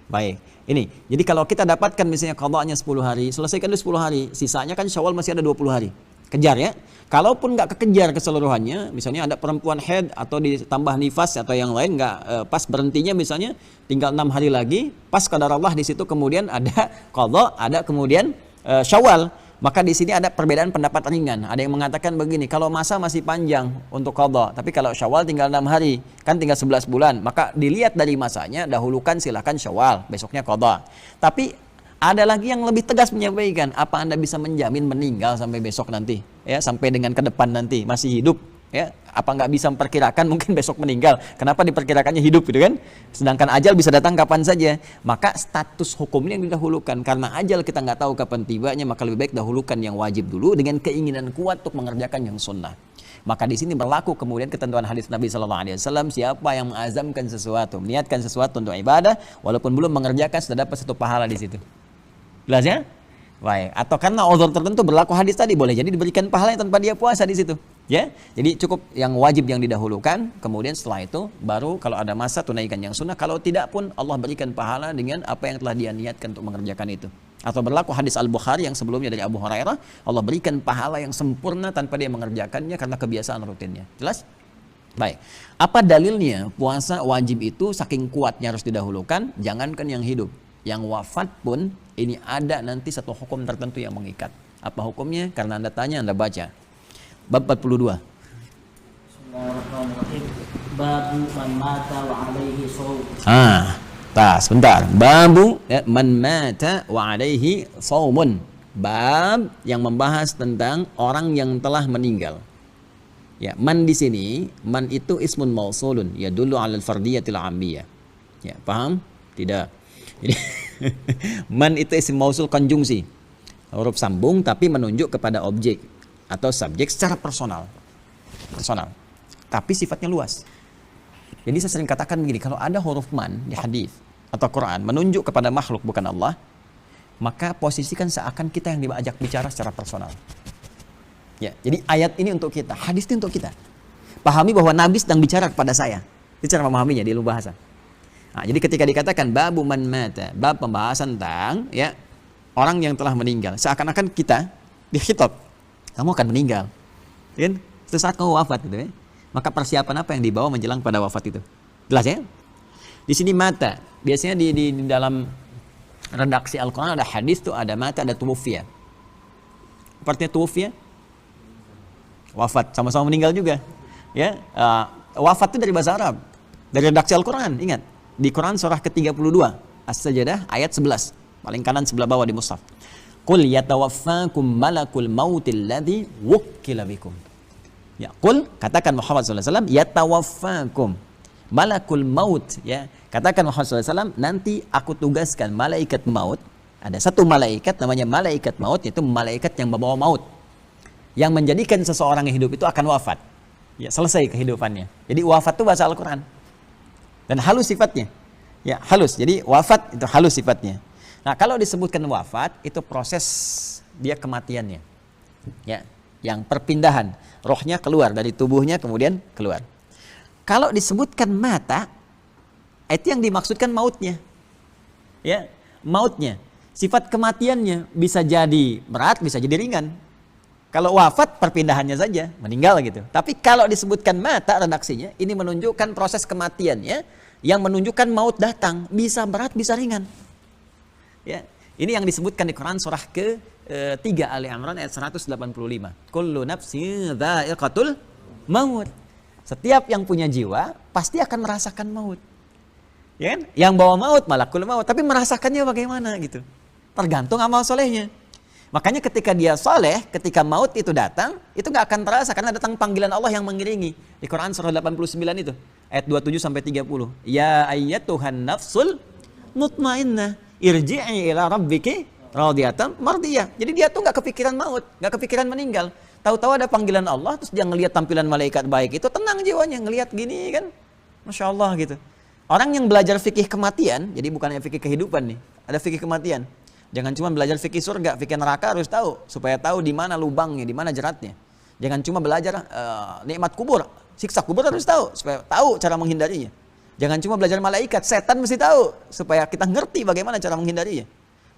Baik, ini. Jadi kalau kita dapatkan misalnya qadha'nya 10 hari, selesaikan dulu 10 hari. Sisanya kan Syawal masih ada 20 hari. Kejar ya. Kalaupun nggak kekejar keseluruhannya, misalnya ada perempuan haid atau ditambah nifas atau yang lain nggak pas berhentinya misalnya tinggal 6 hari lagi, pas qadar Allah di situ kemudian ada qadha, ada kemudian Syawal. Maka di sini ada perbedaan pendapat ringan. Ada yang mengatakan begini, kalau masa masih panjang untuk qadha, tapi kalau Syawal tinggal 6 hari, kan tinggal 11 bulan. Maka dilihat dari masanya, dahulukan silakan Syawal, besoknya qadha. Tapi ada lagi yang lebih tegas menyampaikan, apa Anda bisa menjamin meninggal sampai besok nanti? Ya, sampai dengan ke depan nanti masih hidup? Ya, apa nggak bisa memperkirakan mungkin besok meninggal? Kenapa diperkirakannya hidup gitu kan? Sedangkan ajal bisa datang kapan saja. Maka status hukumnya yang didahulukan. Karena ajal kita nggak tahu kapan tibanya, maka lebih baik dahulukan yang wajib dulu dengan keinginan kuat untuk mengerjakan yang sunnah. Maka di sini berlaku kemudian ketentuan hadis Nabi SAW, siapa yang mengazamkan sesuatu, niatkan sesuatu untuk ibadah, walaupun belum mengerjakan sudah dapat satu pahala di situ. Jelas ya? Baik. Atau karena uzur tertentu berlaku hadis tadi, boleh jadi diberikan pahala tanpa dia puasa di situ. Ya, jadi cukup yang wajib yang didahulukan, kemudian setelah itu baru kalau ada masa tunaikan yang sunnah. Kalau tidak pun Allah berikan pahala dengan apa yang telah dia niatkan untuk mengerjakan itu. Atau berlaku hadis Al-Bukhari yang sebelumnya dari Abu Hurairah, Allah berikan pahala yang sempurna tanpa dia mengerjakannya karena kebiasaan rutinnya. Jelas? Baik. Apa dalilnya puasa wajib itu saking kuatnya harus didahulukan? Jangankan yang hidup, yang wafat pun ini ada nanti satu hukum tertentu yang mengikat. Apa hukumnya? Karena Anda tanya, Anda baca. Bab 42. Bismillahirrahmanirrahim. Babu man mata wa alaihi shaum. Sebentar. Babu man mata wa alaihi shaumun. Bab yang membahas tentang orang yang telah meninggal. Ya, man di sini, man itu ismun mausulun, yadullu 'alal fardiyatil 'ammiyah. Ya, paham? Tidak. Jadi man itu isim mausul konjungsi. Huruf sambung tapi menunjuk kepada objek atau subjek secara personal, tapi sifatnya luas. Jadi saya sering katakan begini, kalau ada huruf man di hadis atau Quran menunjuk kepada makhluk bukan Allah, maka posisikan seakan kita yang diajak bicara secara personal. Ya, jadi ayat ini untuk kita, hadis ini untuk kita. Pahami bahwa Nabi sedang bicara kepada saya. Itu cara memahaminya di ilmu bahasa. Nah, jadi ketika dikatakan babu man mata, bab pembahasan tentang ya orang yang telah meninggal, seakan-akan kita dikhitab, kamu akan meninggal. Kan? Itu saat kamu wafat gitu ya. Maka persiapan apa yang dibawa menjelang pada wafat itu? Jelas ya? Di sini mata, biasanya di dalam redaksi Al-Qur'an ada hadis tuh, ada mata, ada tuwfiya. Artinya tuwfiya wafat, sama-sama meninggal juga. Ya, wafat itu dari bahasa Arab, dari redaksi Al-Qur'an. Ingat, di Quran surah ke-32 As-Sajdah ayat 11, paling kanan sebelah bawah di mushaf. Qul yatawaffakum malakul mautil ladzi wukkila bikum. Ya, qul, katakan Muhammad sallallahu alaihi wasallam, yatawaffakum malakul maut, ya. Katakan Muhammad sallallahu alaihi wasallam, nanti aku tugaskan malaikat maut. Ada satu malaikat namanya malaikat maut, yaitu malaikat yang membawa maut, yang menjadikan seseorang yang hidup itu akan wafat. Ya, selesai kehidupannya. Jadi wafat itu bahasa Al-Qur'an. Dan halus sifatnya. Ya, halus. Jadi wafat itu halus sifatnya. Nah, kalau disebutkan wafat, itu proses dia kematiannya. Ya, yang perpindahan, rohnya keluar dari tubuhnya kemudian keluar. Kalau disebutkan mata, itu yang dimaksudkan mautnya. Ya, mautnya. Sifat kematiannya bisa jadi berat, bisa jadi ringan. Kalau wafat, perpindahannya saja, meninggal gitu. Tapi kalau disebutkan mata, redaksinya, ini menunjukkan proses kematiannya, yang menunjukkan maut datang, bisa berat, bisa ringan. Ya, ini yang disebutkan di Quran surah ke-3 Ali Imran ayat 185. Kullu nafsin dha'iqatul maut. Setiap yang punya jiwa pasti akan merasakan maut. Ya kan? Yang bawa maut malakul maut, tapi merasakannya bagaimana gitu. Tergantung amal solehnya. Makanya ketika dia soleh, ketika maut itu datang, itu nggak akan terasa karena datang panggilan Allah yang mengiringi. Di Quran surah 89 itu, ayat 27 sampai 30. Ya ayyatuhan nafsul mutmainnah, irji'i ila rabbiki radiyatan mardiyah. Jadi dia tuh nggak kepikiran maut, nggak kepikiran meninggal. Tahu-tahu ada panggilan Allah, terus dia ngelihat tampilan malaikat baik itu, tenang jiwanya, ngelihat gini kan, masya Allah gitu. Orang yang belajar fikih kematian, jadi bukannya fikih kehidupan nih, ada fikih kematian. Jangan cuma belajar fikih surga, fikih neraka harus tahu, supaya tahu di mana lubangnya, di mana jeratnya. Jangan cuma belajar nikmat kubur, siksa kubur harus tahu, supaya tahu cara menghindarinya. Jangan cuma belajar malaikat, setan mesti tahu, supaya kita ngerti bagaimana cara menghindarinya.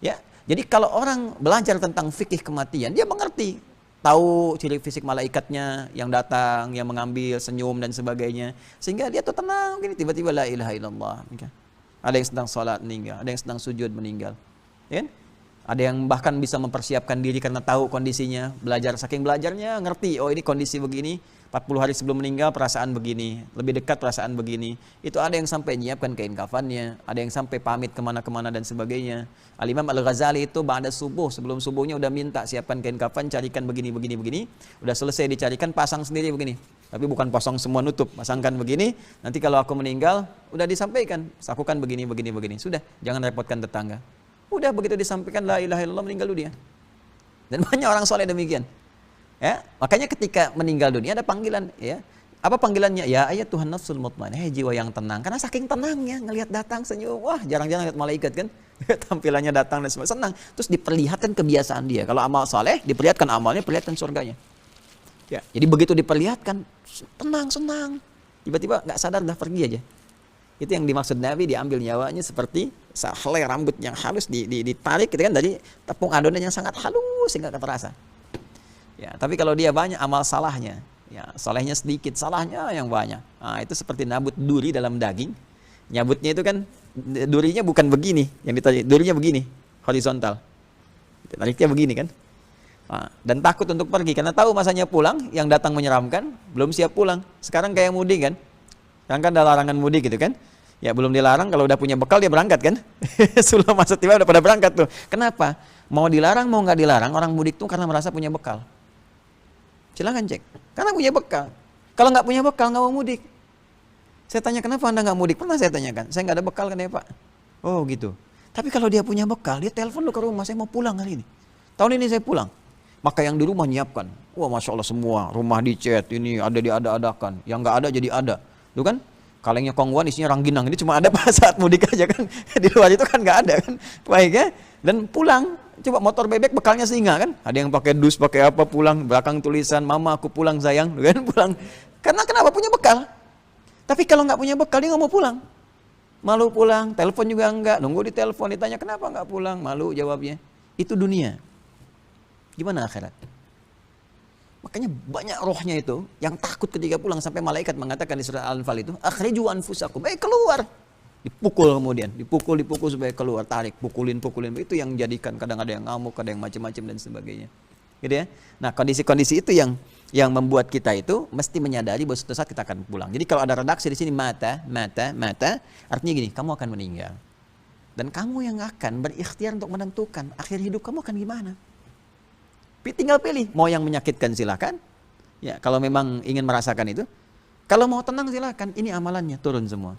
Ya, jadi kalau orang belajar tentang fikih kematian, dia mengerti, tahu ciri fisik malaikatnya yang datang, yang mengambil, senyum dan sebagainya, sehingga dia tuh tenang, gini tiba-tiba la ilaha illallah. Ada yang sedang sholat meninggal, ada yang sedang sujud meninggal. Ya? Ada yang bahkan bisa mempersiapkan diri karena tahu kondisinya, belajar, saking belajarnya ngerti, oh ini kondisi begini, 40 hari sebelum meninggal perasaan begini, lebih dekat perasaan begini. Itu ada yang sampai nyiapkan kain kafannya, ada yang sampai pamit kemana-kemana dan sebagainya. Al-Imam Al-Ghazali itu ba'da subuh, sebelum subuhnya udah minta siapkan kain kafan, carikan begini, udah selesai dicarikan, pasang sendiri begini. Tapi bukan pasang semua nutup, pasangkan begini, nanti kalau aku meninggal, udah disampaikan, lakukan begini, sudah, jangan repotkan tetangga. Udah begitu disampaikan la ilaha illallah, meninggal dunia. Dan banyak orang soleh demikian. Ya, makanya ketika meninggal dunia ada panggilan, ya. Apa panggilannya? Ya ayat Tuhan nafsul mutmainnah, jiwa yang tenang. Karena saking tenangnya ngelihat datang senyum, wah jarang-jarang lihat malaikat kan. Tampilannya datang dan semua senang. Terus diperlihatkan kebiasaan dia. Kalau amal soleh diperlihatkan amalnya, perlihatkan surganya. Ya, jadi begitu diperlihatkan tenang, senang. Tiba-tiba nggak sadar dah pergi aja. Itu yang dimaksud Nabi, diambil nyawanya seperti sehelai rambut yang halus ditarik gitu kan, dari tepung adonan yang sangat halus sehingga terasa. Ya, tapi kalau dia banyak amal salahnya, ya salahnya sedikit, salahnya yang banyak. Nah, itu seperti nabut duri dalam daging. Nyabutnya itu kan durinya bukan begini, yang ditarik, durinya begini, horizontal. Tariknya begini kan. Nah, dan takut untuk pergi karena tahu masanya pulang, yang datang menyeramkan, belum siap pulang. Sekarang kayak mudik kan. Sekarang kan ada larangan mudik gitu kan. Ya belum dilarang, kalau udah punya bekal dia berangkat kan. Sebelum masa tiba udah pada berangkat tuh. Kenapa? Mau dilarang mau nggak dilarang, orang mudik tuh karena merasa punya bekal. Silakan cek. Karena punya bekal. Kalau nggak punya bekal nggak mau mudik. Saya tanya kenapa Anda nggak mudik? Pernah saya tanyakan. Saya nggak ada bekal kan ya Pak? Oh gitu. Tapi kalau dia punya bekal, dia telepon lu ke rumah, saya mau pulang hari ini. Tahun ini saya pulang. Maka yang di rumah nyiapkan. Wah masya Allah semua rumah dicat, ini ada diada-adakan. Yang nggak ada jadi ada. Tuh kan? Kalengnya kongguan isinya rangginang. Ini cuma ada pas saat mudik aja kan. Di luar itu kan nggak ada kan. Baik ya. Dan pulang, coba motor bebek bekalnya singa kan. Ada yang pakai dus, pakai apa pulang, belakang tulisan mama aku pulang sayang, kan pulang. Karena kenapa punya bekal? Tapi kalau nggak punya bekal dia nggak mau pulang. Malu pulang, telepon juga enggak, nunggu di telepon ditanya kenapa nggak pulang, malu jawabnya. Itu dunia. Gimana akhirat? Makanya banyak rohnya itu yang takut ketika pulang sampai malaikat mengatakan di surat Al-Anfal itu, akhriju anfusakum, keluar. Dipukul kemudian, dipukul supaya keluar, tarik, pukulin. Itu yang jadikan kadang ada yang ngamuk, ada yang macam-macam dan sebagainya. Gitu ya. Nah, kondisi-kondisi itu yang membuat kita itu mesti menyadari bahwa suatu saat kita akan pulang. Jadi kalau ada redaksi di sini mata, artinya gini, kamu akan meninggal. Dan kamu yang akan berikhtiar untuk menentukan akhir hidup kamu akan gimana. Tinggal pilih, mau yang menyakitkan silakan. Ya, kalau memang ingin merasakan itu. Kalau mau tenang silakan, ini amalannya turun semua.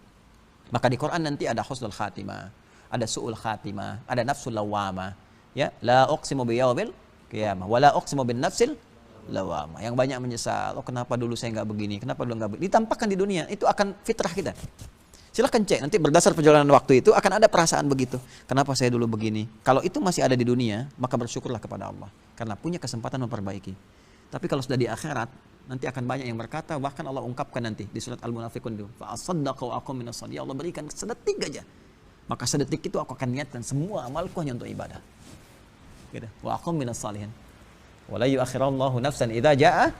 Maka di Quran nanti ada husnul khatimah, ada su'ul khatimah, ada nafsul lawamah. Ya, la uqsimu biyaumil qiyamah, wa la uqsimu bin nafsil lawamah. Yang banyak menyesal, kenapa dulu saya enggak begini, kenapa dulu enggak begini. Ditampakkan di dunia, itu akan fitrah kita. Silahkan cek, nanti berdasar perjalanan waktu itu akan ada perasaan begitu. Kenapa saya dulu begini? Kalau itu masih ada di dunia, maka bersyukurlah kepada Allah. Karena punya kesempatan memperbaiki. Tapi kalau sudah di akhirat, nanti akan banyak yang berkata, bahkan Allah ungkapkan nanti di surat Al-Munafiqun itu, fa'asaddaqu aqum minas shalihin. Allah berikan sedetik aja. Maka sedetik itu aku akan niatkan semua amalku hanya untuk ibadah. Gitu. Wa aqum minas shalihin. Wa la yu'akhirallahu nafsan idza jaa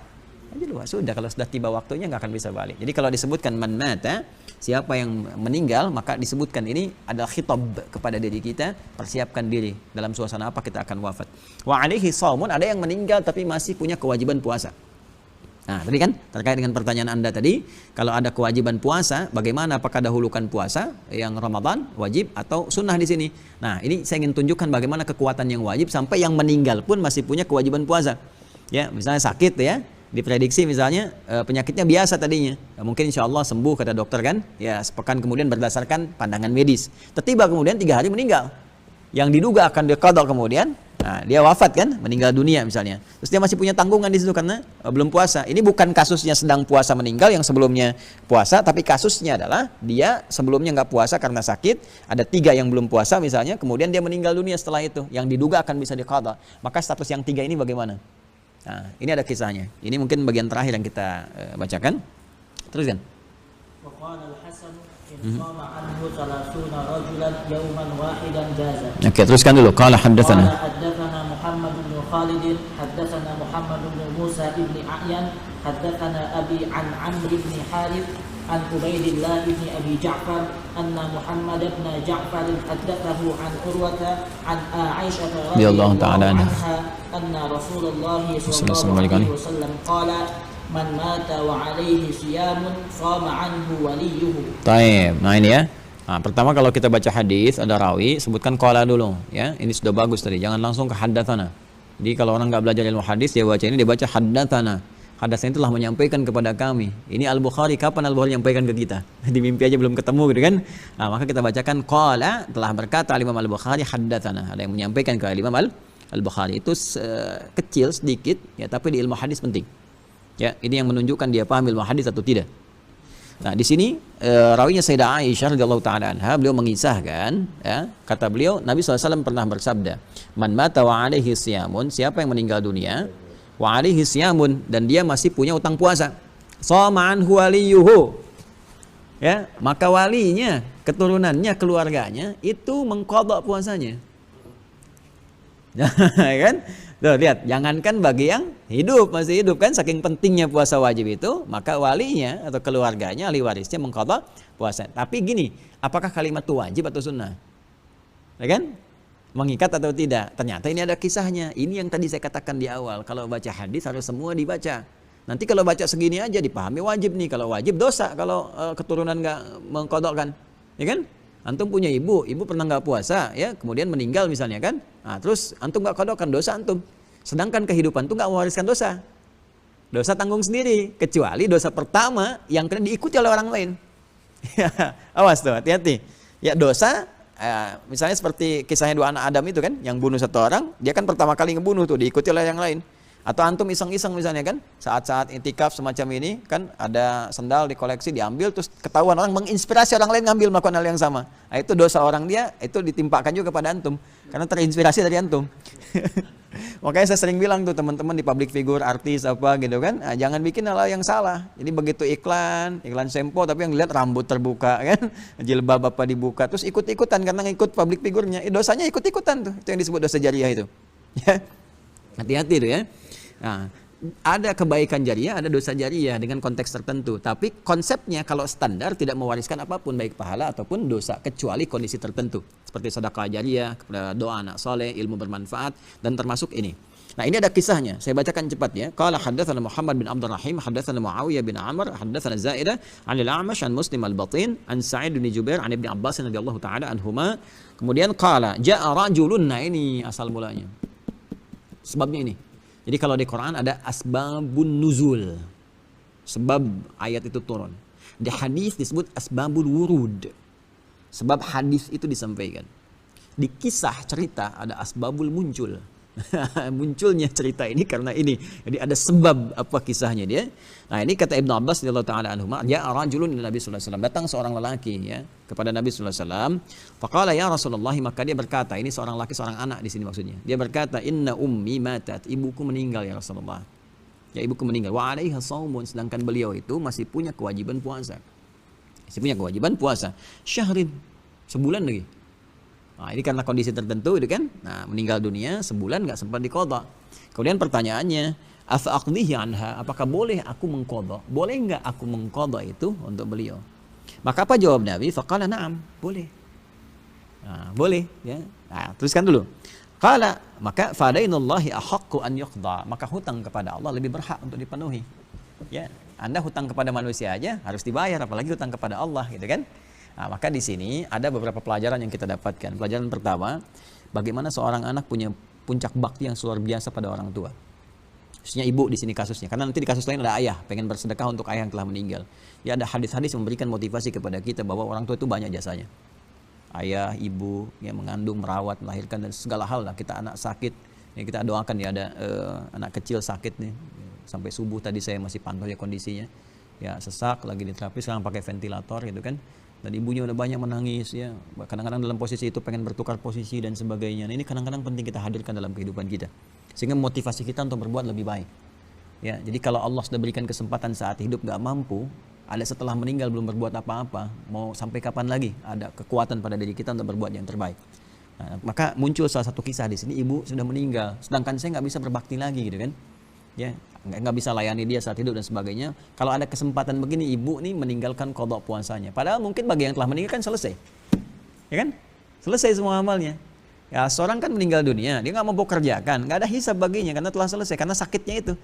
ajaluha. Sudah, kalau sudah tiba waktunya nggak akan bisa balik. Jadi kalau disebutkan man mata, siapa yang meninggal, maka disebutkan ini adalah khitab kepada diri kita, persiapkan diri dalam suasana apa kita akan wafat. Wa alaihi shaumun, ada yang meninggal tapi masih punya kewajiban puasa. Nah, tadi kan terkait dengan pertanyaan Anda tadi, kalau ada kewajiban puasa, bagaimana, apakah dahulukan puasa yang Ramadan wajib atau sunnah di sini? Nah, ini saya ingin tunjukkan bagaimana kekuatan yang wajib sampai yang meninggal pun masih punya kewajiban puasa. Ya, misalnya sakit ya, diprediksi misalnya penyakitnya biasa tadinya, mungkin insya Allah sembuh kata dokter kan, ya sepekan kemudian berdasarkan pandangan medis, tiba kemudian 3 hari meninggal, yang diduga akan diqadha kemudian, nah, dia wafat kan, meninggal dunia misalnya, terus dia masih punya tanggungan di situ karena belum puasa. Ini bukan kasusnya sedang puasa meninggal yang sebelumnya puasa, tapi kasusnya adalah dia sebelumnya nggak puasa karena sakit, ada 3 yang belum puasa misalnya, kemudian dia meninggal dunia setelah itu, yang diduga akan bisa diqadha. Maka status yang 3 ini bagaimana? Nah, ini ada kisahnya. Ini mungkin bagian terakhir yang kita bacakan. Teruskan. Oke, teruskan dulu. Qala haddatsana. Haddatsana Muhammad bin Khalid, haddatsana Muhammad bin Musa bin A'yan, haddatsana Abi an Amr bin Harith an Ubaidillah bin Abi Ja'far anna Muhammad bin Ja'far haddatsahu an Urwata an Aisyah radhiyallahu ta'ala anha anna Rasulullah sallallahu alaihi wasallam qala man mata wa alaihi siyamun shama anhu waliyuhu. Taib. Nah, ini ya. Nah, pertama kalau kita baca hadis ada rawi, sebutkan qala dulu ya. Ini sudah bagus tadi. Jangan langsung ke haddatsana. Jadi kalau orang enggak belajar ilmu hadis, dia baca ini, dia baca haddatsana. Hadasnya telah menyampaikan kepada kami. Ini Al-Bukhari, kapan Al-Bukhari menyampaikan ke kita? Di mimpi aja belum ketemu gitu kan. Nah, maka kita bacakan qala, telah berkata Imam Al-Bukhari haddatsana. Ada yang menyampaikan ke Imam Al-Bukhari. Itu kecil sedikit ya, tapi di ilmu hadis penting. Ya, ini yang menunjukkan dia paham ilmu hadis atau tidak. Nah, di sini rawinya Sayyidah Aisyah radhiyallahu taala anha, beliau mengisahkan ya, kata beliau Nabi SAW pernah bersabda, "Man mata wa alaihi siyamun," siapa yang meninggal dunia wa alaihi siyamun, dan dia masih punya utang puasa, shama anhu waliyuhu, ya, maka walinya, keturunannya, keluarganya itu mengqadha puasanya. Kan? Tuh, lihat, jangankan bagi yang hidup, masih hidup kan, saking pentingnya puasa wajib itu, maka walinya atau keluarganya, ahli warisnya mengqadha puasa. Tapi gini, apakah kalimat itu wajib atau sunnah? Ya kan? Mengikat atau tidak? Ternyata ini ada kisahnya. Ini yang tadi saya katakan di awal. Kalau baca hadis harus semua dibaca. Nanti kalau baca segini aja dipahami wajib nih. Kalau wajib dosa kalau keturunan nggak mengkodokkan, ya kan? Antum punya ibu pernah nggak puasa, ya, kemudian meninggal misalnya kan? Nah, terus antum nggak kodokkan, dosa antum. Sedangkan kehidupan tuh nggak mewariskan dosa. Dosa tanggung sendiri, kecuali dosa pertama yang kena diikuti oleh orang lain. Awas tuh, hati-hati. Ya, dosa. Misalnya seperti kisahnya 2 anak Adam itu kan, yang bunuh 1 orang, dia kan pertama kali ngebunuh tuh, diikuti oleh yang lain. Atau antum iseng-iseng misalnya kan, saat-saat itikaf semacam ini kan ada sendal di koleksi diambil terus ketahuan orang, menginspirasi orang lain ngambil melakukan hal yang sama. Nah, itu dosa orang dia, itu ditimpakan juga kepada antum karena terinspirasi dari antum. Makanya saya sering bilang tuh teman-teman di public figure, artis apa gitu kan, nah, jangan bikin hal yang salah. Jadi begitu iklan sempo tapi yang lihat rambut terbuka kan, jilbab apa dibuka terus ikut-ikutan karena ngikut public figure-nya. Dosanya ikut-ikutan tuh. Itu yang disebut dosa jariah itu. Ya. Hati-hati tuh ya. Nah, ada kebaikan jariah, ada dosa jariah dengan konteks tertentu. Tapi konsepnya kalau standar tidak mewariskan apapun baik pahala ataupun dosa kecuali kondisi tertentu. Seperti sedekah jariah, doa anak soleh, ilmu bermanfaat dan termasuk ini. Nah, ini ada kisahnya. Saya bacakan cepat ya. Qala haddatsana Muhammad bin Abdul Rahim, haddatsana Muawiyah bin Amr, haddatsana Zaidah 'an al-A'mash 'an Muslim al-Batin, 'an Sa'id bin Jubair 'an Ibnu Abbas radhiyallahu taala anhuma. Kemudian qala ja'a rajulun, nah ini asal mulanya. Sebabnya ini. Jadi kalau di Quran ada asbabun nuzul, sebab ayat itu turun. Di hadis disebut asbabul wurud, sebab hadis itu disampaikan. Di kisah cerita ada asbabul muncul, munculnya cerita ini karena ini. Jadi ada sebab apa kisahnya dia. Nah ini kata Ibnu Abbas radhiyallahu taala anhuma, ya rajulun ila Nabi sallallahu alaihi wasallam, datang seorang lelaki ya kepada Nabi sallallahu alaihi wasallam. Faqala ya Rasulullah, maka dia berkata, ini seorang laki seorang anak di sini maksudnya. Dia berkata, inna ummi matat, ibuku meninggal ya Rasulullah. Ya ibuku meninggal. Wa 'alaiha shaumun, sedangkan beliau itu masih punya kewajiban puasa. Masih punya kewajiban puasa. Syahrin, sebulan lagi. Nah, ini karena kondisi tertentu itu kan. Nah, meninggal dunia sebulan enggak sempat diqadha. Kemudian pertanyaannya, afa aqdihi anha, apakah boleh aku mengqadha? Boleh enggak aku mengqadha itu untuk beliau? Maka apa jawab Nabi? Faqala na'am, boleh. Nah, boleh ya. Nah, teruskan dulu. Qala, maka fadainullahi ahaqqu an yuqda, maka hutang kepada Allah lebih berhak untuk dipenuhi. Ya, Anda hutang kepada manusia aja harus dibayar, apalagi hutang kepada Allah gitu kan? Nah, maka di sini ada beberapa pelajaran yang kita dapatkan. Pelajaran pertama, bagaimana seorang anak punya puncak bakti yang luar biasa pada orang tua. Khususnya ibu di sini kasusnya. Karena nanti di kasus lain ada ayah, pengen bersedekah untuk ayah yang telah meninggal. Ya ada hadis-hadis memberikan motivasi kepada kita bahwa orang tua itu banyak jasanya. Ayah, ibu yang mengandung, merawat, melahirkan dan segala hal lah. Kita anak sakit, ya kita doakan ya ada anak kecil sakit nih. Sampai subuh tadi saya masih pantau ya kondisinya. Ya sesak, lagi di terapi, sekarang pakai ventilator gitu kan. Dan ibunya udah banyak menangis ya. Kadang-kadang dalam posisi itu pengen bertukar posisi dan sebagainya. Nah, ini kadang-kadang penting kita hadirkan dalam kehidupan kita. Sehingga motivasi kita untuk berbuat lebih baik. Ya, jadi kalau Allah sudah berikan kesempatan saat hidup gak mampu, ada setelah meninggal belum berbuat apa-apa, mau sampai kapan lagi ada kekuatan pada diri kita untuk berbuat yang terbaik. Nah, maka muncul salah satu kisah di sini, ibu sudah meninggal, sedangkan saya nggak bisa berbakti lagi gitu kan. Ya, nggak bisa layani dia saat hidup dan sebagainya. Kalau ada kesempatan begini, ibu nih meninggalkan qadha puasanya. Padahal mungkin bagi yang telah meninggal kan selesai, ya kan? Selesai semua amalnya. Ya seorang kan meninggal dunia, dia nggak mau kerjakan, nggak ada hisab baginya karena telah selesai, karena sakitnya itu.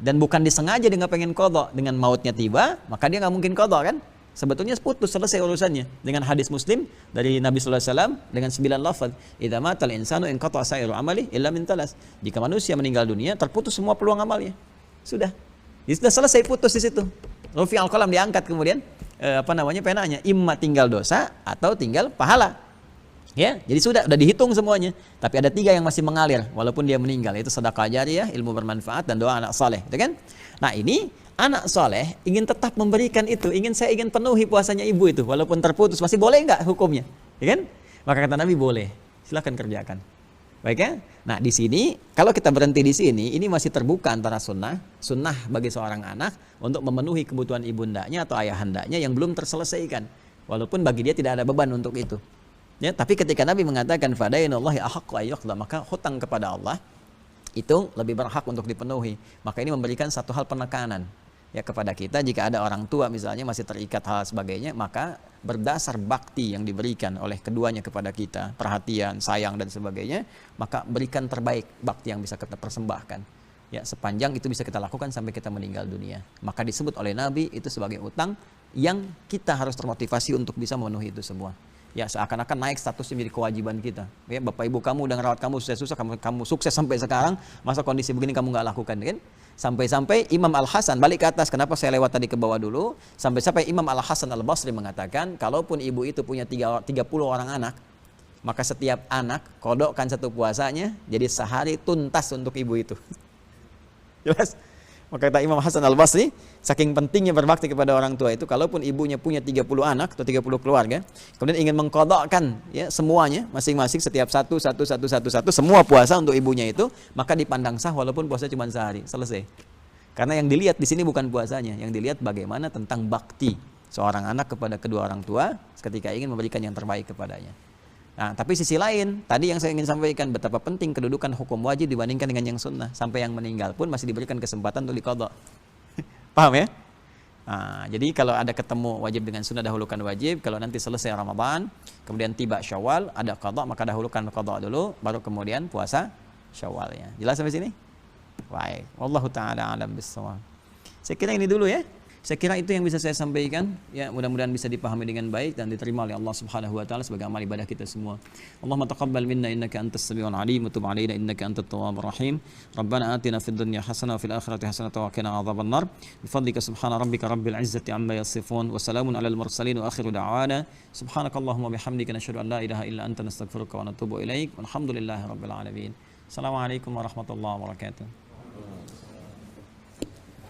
Dan bukan disengaja dia nggak pengen qadha, dengan mautnya tiba, maka dia nggak mungkin qadha kan? Sebetulnya putus, selesai urusannya. Dengan hadis Muslim dari Nabi sallallahu alaihi wasallam dengan 9 lafaz, idza matal insanu inqata'a sa'iru amali illa min talas. Jika manusia meninggal dunia, terputus semua peluang amalnya. Sudah. Jadi sudah selesai, putus di situ. Rufi al-qalam, diangkat kemudian penanya, imma tinggal dosa atau tinggal pahala. Ya, jadi sudah dihitung semuanya. Tapi ada 3 yang masih mengalir walaupun dia meninggal, yaitu sedekah jariyah, ilmu bermanfaat dan doa anak saleh, gitu kan? Nah, ini anak soleh ingin tetap memberikan itu, saya ingin penuhi puasanya ibu itu walaupun terputus, masih boleh nggak hukumnya, ya kan? Maka kata Nabi boleh, silakan kerjakan. Baik ya? Nah di sini kalau kita berhenti di sini, ini masih terbuka antara sunnah bagi seorang anak untuk memenuhi kebutuhan ibundanya atau ayahandanya yang belum terselesaikan, walaupun bagi dia tidak ada beban untuk itu. Ya, tapi ketika Nabi mengatakan fadainullahi ahaqqu ayyuqda, maka hutang kepada Allah itu lebih berhak untuk dipenuhi. Maka ini memberikan satu hal penekanan ya kepada kita. Jika ada orang tua misalnya masih terikat hal sebagainya, maka berdasar bakti yang diberikan oleh keduanya kepada kita, perhatian, sayang dan sebagainya, maka berikan terbaik bakti yang bisa kita persembahkan. Ya, sepanjang itu bisa kita lakukan sampai kita meninggal dunia. Maka disebut oleh Nabi itu sebagai utang yang kita harus termotivasi untuk bisa memenuhi itu semua. Ya, seakan-akan naik statusnya menjadi kewajiban kita. Ya, bapak ibu kamu udah ngerawat kamu susah-susah, kamu sukses sampai sekarang, masa kondisi begini kamu nggak lakukan, kan? Sampai-sampai Imam Al-Hasan, balik ke atas, kenapa saya lewat tadi ke bawah dulu? Sampai-sampai Imam Al-Hasan Al-Basri mengatakan, kalaupun ibu itu punya 30 orang anak, maka setiap anak kodokkan 1 puasanya, jadi sehari tuntas untuk ibu itu. Jelas? Maka kata Imam Hasan Al-Basri, saking pentingnya berbakti kepada orang tua itu, kalaupun ibunya punya 30 anak atau 30 keluarga, kemudian ingin mengqadhakan ya semuanya, masing-masing setiap satu, semua puasa untuk ibunya itu, maka dipandang sah walaupun puasa cuma sehari, selesai. Karena yang dilihat di sini bukan puasanya, yang dilihat bagaimana tentang bakti seorang anak kepada kedua orang tua ketika ingin memberikan yang terbaik kepadanya. Nah, tapi sisi lain, tadi yang saya ingin sampaikan betapa penting kedudukan hukum wajib dibandingkan dengan yang sunnah. Sampai yang meninggal pun masih diberikan kesempatan untuk diqadha. Paham ya? Nah, jadi kalau ada ketemu wajib dengan sunnah, dahulukan wajib. Kalau nanti selesai Ramadan, kemudian tiba Syawal, ada qadha, maka dahulukan qadha dulu, baru kemudian puasa Syawalnya. Jelas sampai sini? Baik. Wallahu ta'ala alam bissawab. Saya kira ini dulu ya. Saya kira itu yang bisa saya sampaikan, ya mudah-mudahan bisa dipahami dengan baik dan diterima oleh Allah Subhanahu wa taala sebagai amal ibadah kita semua. Allahumma taqabbal minna innaka antas samiul alim wa tub alaina innaka antat tawwabur rahim. Rabbana atina fid dunya hasanah wa fil akhirati hasanah wa qina adzabannar. Bi fadlika subhana rabbika rabbil izzati amma yasifun wa salamun alal mursalin wa akhiru da'wana subhanakallahumma bihamdika nashhadu an la ilaha illa anta nastaghfiruka wa natubu ilaik. Walhamdulillahi rabbil alamin. Assalamualaikum warahmatullahi wabarakatuh.